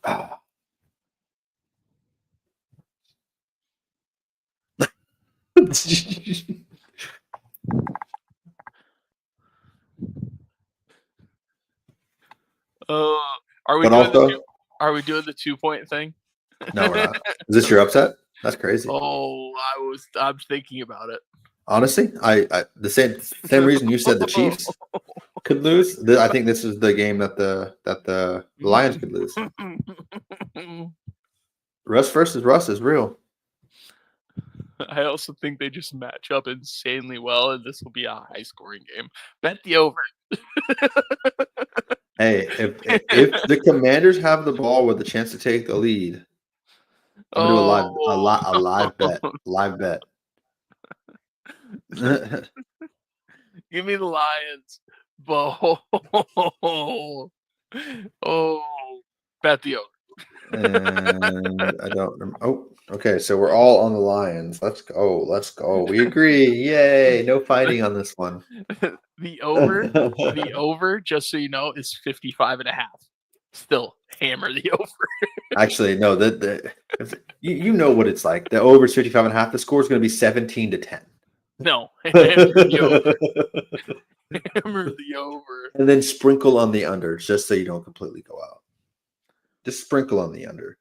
Speaker 2: Are we
Speaker 1: But
Speaker 2: doing the
Speaker 1: also,
Speaker 2: are we doing the 2-point thing?
Speaker 1: no, we're not. Is this your upset? That's crazy.
Speaker 2: Oh, I'm thinking about it.
Speaker 1: Honestly, I the same reason you said the Chiefs could lose. I think this is the game that the Lions could lose. Russ versus Russ is real.
Speaker 2: I also think they just match up insanely well, and this will be a high-scoring game. Bet the over.
Speaker 1: Hey, if the Commanders have the ball with a chance to take the lead, I'm gonna do a live bet. Live bet.
Speaker 2: Give me the Lions. Oh, bet the over.
Speaker 1: And I don't remember. Oh, okay. So we're all on the Lions. Let's go. Let's go. We agree. Yay. No fighting on this one.
Speaker 2: The over, just so you know, is 55.5. Still hammer the over.
Speaker 1: Actually, no, you know what it's like. The over is 55.5. The score is going to be 17-10.
Speaker 2: No, hammer the over. Hammer the over.
Speaker 1: And then sprinkle on the under just so you don't completely go out. Just sprinkle on the under.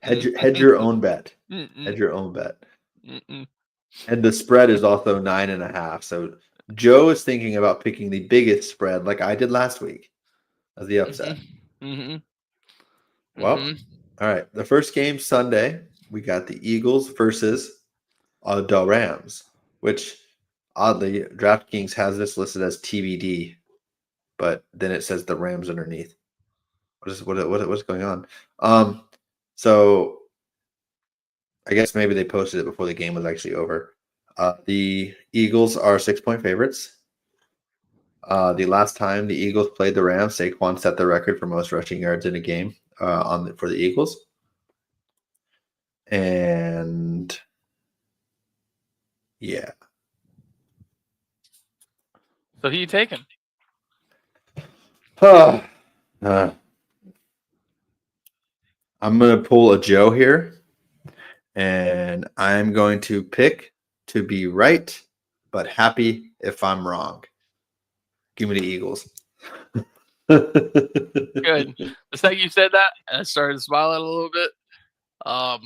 Speaker 1: Hedge your own bet. Hedge your own bet. And the spread is also 9.5. So Joe is thinking about picking the biggest spread like I did last week as the upset. Well, all right. The first game Sunday, we got the Eagles versus the Rams, which oddly DraftKings has this listed as TBD, but then it says the Rams underneath. What's going on? So I guess maybe they posted it before the game was actually over. The Eagles are 6-point favorites. The last time the Eagles played the Rams, Saquon set the record for most rushing yards in a game for the Eagles. And yeah.
Speaker 2: So who you taking?
Speaker 1: I'm going to pull a Joe here, and I'm going to pick to be right, but happy if I'm wrong. Give me the Eagles.
Speaker 2: Good. The second you said that, I started smiling a little bit. I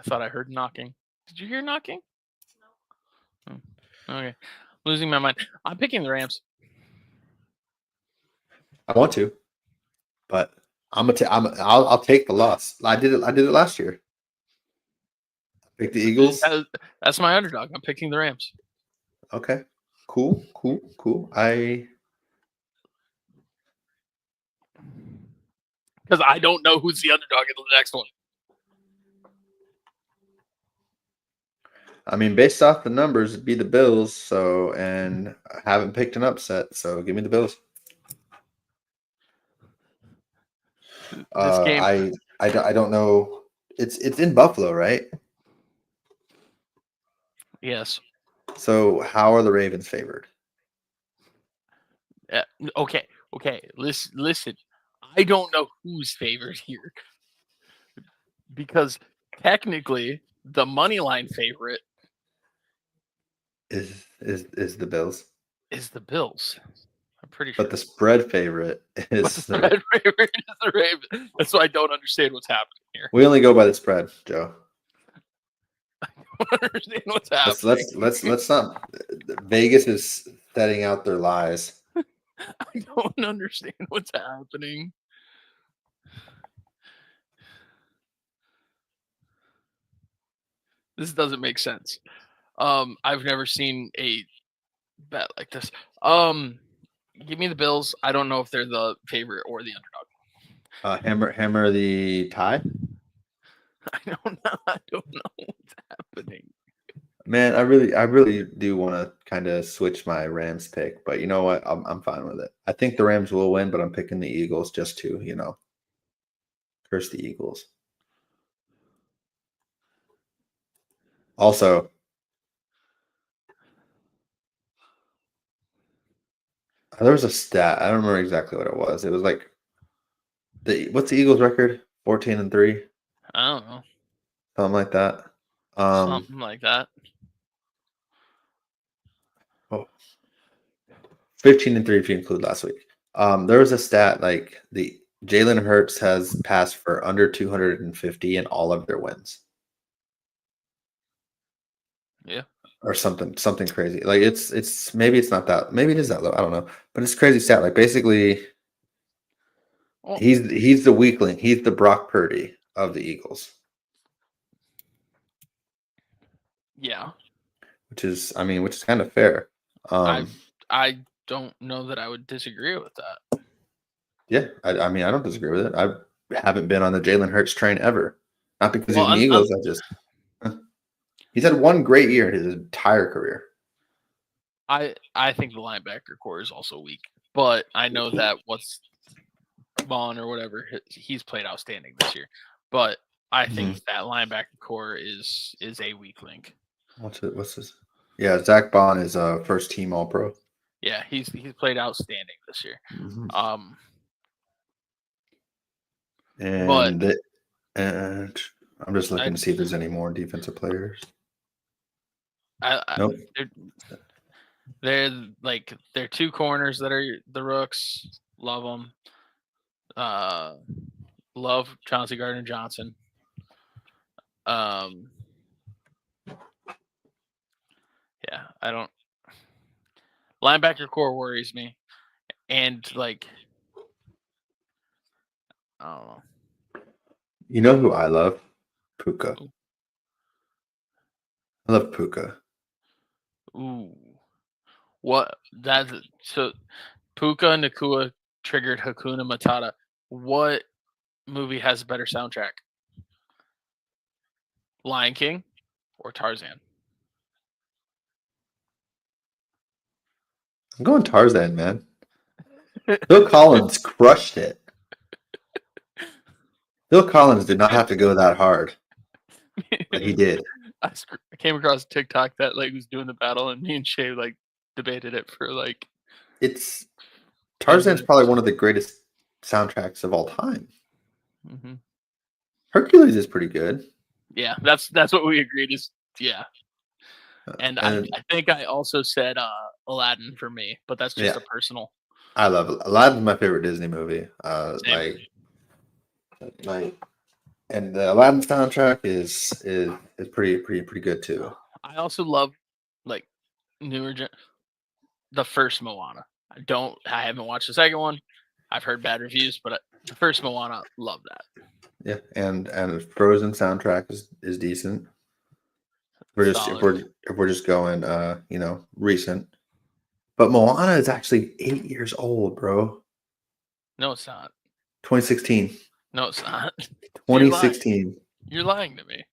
Speaker 2: thought I heard knocking. Did you hear knocking? No. Okay. Losing my mind. I'm picking the Rams.
Speaker 1: I want to, but I'll take the loss. I did it last year. Pick the Eagles.
Speaker 2: That's my underdog. I'm picking the Rams.
Speaker 1: Okay. Cool.
Speaker 2: Because I don't know who's the underdog in the next one.
Speaker 1: I mean, based off the numbers, it'd be the Bills. So, and I haven't picked an upset. So, give me the Bills.
Speaker 2: This game,
Speaker 1: I don't know. It's in Buffalo, right?
Speaker 2: yes.
Speaker 1: So, how are the Ravens favored?
Speaker 2: Okay. Listen. I don't know who's favored here because technically the money line favorite
Speaker 1: Is the Bills?
Speaker 2: is the Bills. I'm pretty sure.
Speaker 1: But the spread favorite is
Speaker 2: the spread favorite is the Ravens. That's why I don't understand what's happening here.
Speaker 1: We only go by the spread, Joe.
Speaker 2: I don't understand what's happening.
Speaker 1: Let's not. Vegas is setting out their lies.
Speaker 2: I don't understand what's happening. This doesn't make sense. I've never seen a bet like this. Give me the Bills. I don't know if they're the favorite or the underdog.
Speaker 1: Hammer the tie.
Speaker 2: I don't know what's happening.
Speaker 1: Man, I really do want to kind of switch my Rams pick, but you know what? I'm fine with it. I think the Rams will win, but I'm picking the Eagles just to, curse the Eagles. Also, there was a stat. I don't remember exactly what it was. It was like What's the Eagles' record? 14-3,
Speaker 2: I don't know.
Speaker 1: something like that.
Speaker 2: Something like that.
Speaker 1: 15-3 if you include last week. There was a stat like the Jalen Hurts has passed for under 250 in all of their wins.
Speaker 2: Yeah.
Speaker 1: Or something crazy. Like it's maybe it's not that, maybe it is that low. I don't know. But it's a crazy stat. Like basically
Speaker 2: Well,
Speaker 1: he's the weakling. He's the Brock Purdy of the Eagles.
Speaker 2: yeah.
Speaker 1: Which is kind of fair.
Speaker 2: I don't know that I would disagree with that.
Speaker 1: Yeah, I don't disagree with it. I haven't been on the Jalen Hurts train ever. Not because he's
Speaker 2: Well,
Speaker 1: in the Eagles. He's had one great year in his entire career.
Speaker 2: I think the linebacker core is also weak, but I know that what's Vaughn or whatever, he's played outstanding this year. But I think that linebacker core is a weak link.
Speaker 1: What's this? Yeah, Zach Bond is a first team All Pro.
Speaker 2: Yeah, he's played outstanding this year.
Speaker 1: And I'm just looking to see if there's any more defensive players. Nope.
Speaker 2: They're they're two corners that are the rooks. Love them. Love Chauncey Gardner-Johnson. Yeah, I don't. Linebacker core worries me, and I don't know.
Speaker 1: You know who I love? Puka. I love Puka.
Speaker 2: Ooh, what that's so. Puka Nakua triggered Hakuna Matata. What movie has a better soundtrack? Lion King or Tarzan?
Speaker 1: I'm going Tarzan, man. Phil Collins crushed it. Phil Collins did not have to go that hard, but he did.
Speaker 2: I came across a TikTok that was doing the battle, and me and Shay debated it for
Speaker 1: It's Tarzan's probably one of the greatest soundtracks of all time.
Speaker 2: Mm-hmm.
Speaker 1: Hercules is pretty good.
Speaker 2: Yeah, that's what we agreed is And I think I also said Aladdin for me, but that's just a personal.
Speaker 1: I love Aladdin's my favorite Disney movie. And the Aladdin soundtrack is pretty good too.
Speaker 2: I also love newer the first Moana. I haven't watched the second one. I've heard bad reviews, but the first Moana, love that.
Speaker 1: Yeah, and Frozen soundtrack is decent. If we're just going recent. But Moana is actually 8 years old, bro.
Speaker 2: No, it's not.
Speaker 1: 2016.
Speaker 2: No, it's not.
Speaker 1: 2016.
Speaker 2: You're lying to me.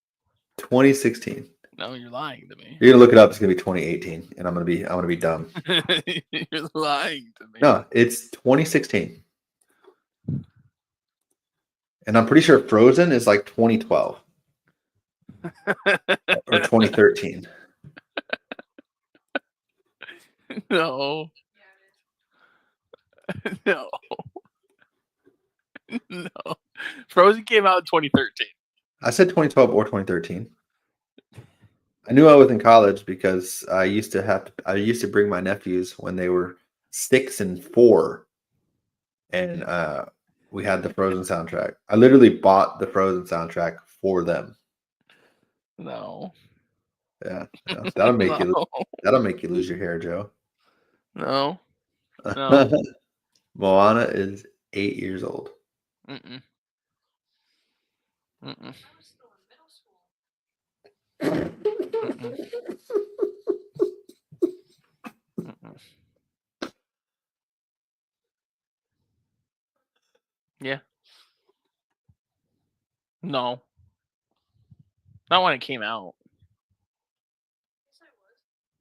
Speaker 1: 2016.
Speaker 2: No, you're lying to me.
Speaker 1: You're gonna look it up. It's gonna be 2018, and I'm gonna be dumb.
Speaker 2: You're lying to me.
Speaker 1: No, it's 2016, and I'm pretty sure Frozen is like 2012 or 2013.
Speaker 2: No. No. No. Frozen came out in 2013.
Speaker 1: I said 2012 or 2013. I knew I was in college because I used to bring my nephews when they were 6 and 4, and we had the Frozen soundtrack. I literally bought the Frozen soundtrack for them.
Speaker 2: No.
Speaker 1: Yeah, that'll make you lose your hair, Joe.
Speaker 2: No. No.
Speaker 1: Moana is 8 years old.
Speaker 2: Mm-mm. Mm-mm. Mm-mm. Yeah. No. Not when it came out.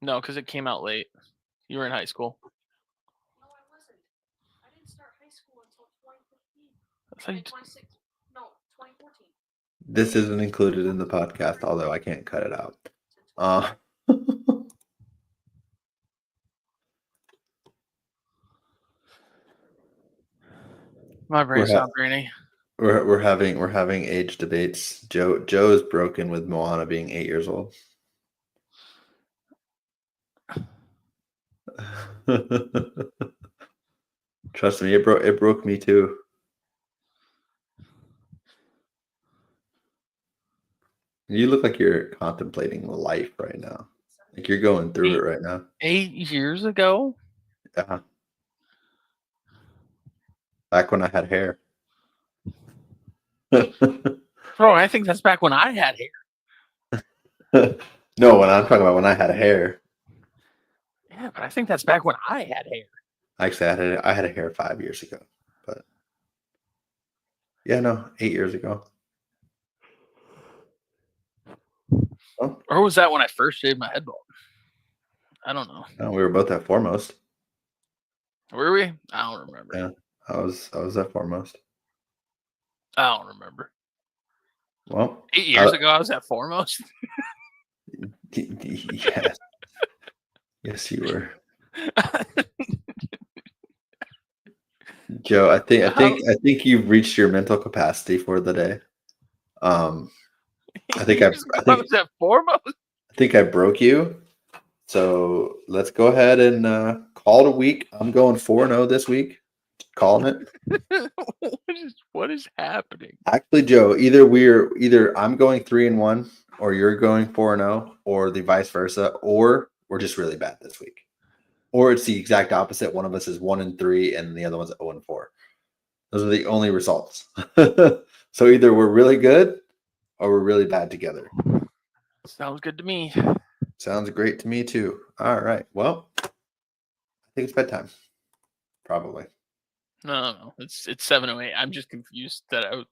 Speaker 2: No, because it came out late. You were in high school.
Speaker 3: No, I wasn't. I didn't start high school until 2015. No, 2014.
Speaker 1: This isn't included in the podcast, although I can't cut it out.
Speaker 2: My brain's not draining.
Speaker 1: We're having age debates. Joe is broken with Moana being 8 years old. Trust me, it broke me too. You look like you're contemplating life right now. Like you're going through it right now.
Speaker 2: 8 years ago?
Speaker 1: Yeah. Back when I had hair.
Speaker 2: Bro, I think that's back when I had hair.
Speaker 1: No, when I'm talking about when I had hair.
Speaker 2: Yeah, but I think that's back when I had hair.
Speaker 1: Actually, I had a hair 5 years ago, but yeah, no, 8 years ago. Oh,
Speaker 2: Or was that when I first shaved my head bald? I don't know.
Speaker 1: no, we were both at Foremost.
Speaker 2: Were we? I don't remember.
Speaker 1: Yeah, I was at Foremost.
Speaker 2: I don't remember.
Speaker 1: Well,
Speaker 2: 8 years ago, I was at Foremost.
Speaker 1: yes, yes, you were, Joe. I think you've reached your mental capacity for the day. I think I
Speaker 2: was at Foremost.
Speaker 1: I think I broke you. So let's go ahead and call it a week. I'm going 4-0 this week. Calling it.
Speaker 2: What is happening?
Speaker 1: Actually, Joe, either I'm going 3-1, or you're going 4-0, or the vice versa, or we're just really bad this week, or it's the exact opposite. One of us is 1-3, and the other one's 0-4. Those are the only results. So either we're really good, or we're really bad together.
Speaker 2: Sounds good to me.
Speaker 1: Sounds great to me too. All right. Well, I think it's bedtime. Probably.
Speaker 2: No. It's 7:08. I'm just confused that I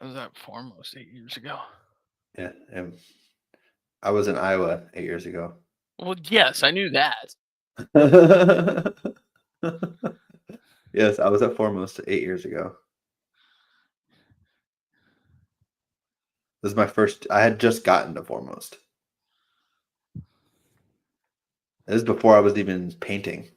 Speaker 2: was at Foremost 8 years ago.
Speaker 1: Yeah. And I was in Iowa 8 years ago.
Speaker 2: Well, yes, I knew that.
Speaker 1: Yes, I was at Foremost 8 years ago. This is my first. I had just gotten to Foremost. This is before I was even painting.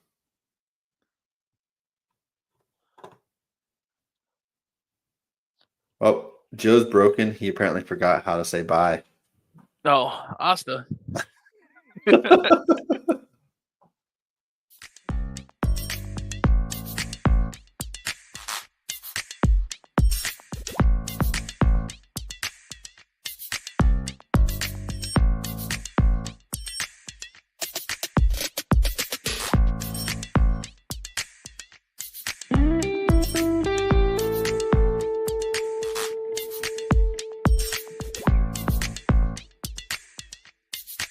Speaker 1: Oh, Joe's broken. He apparently forgot how to say bye.
Speaker 2: Oh, Asta.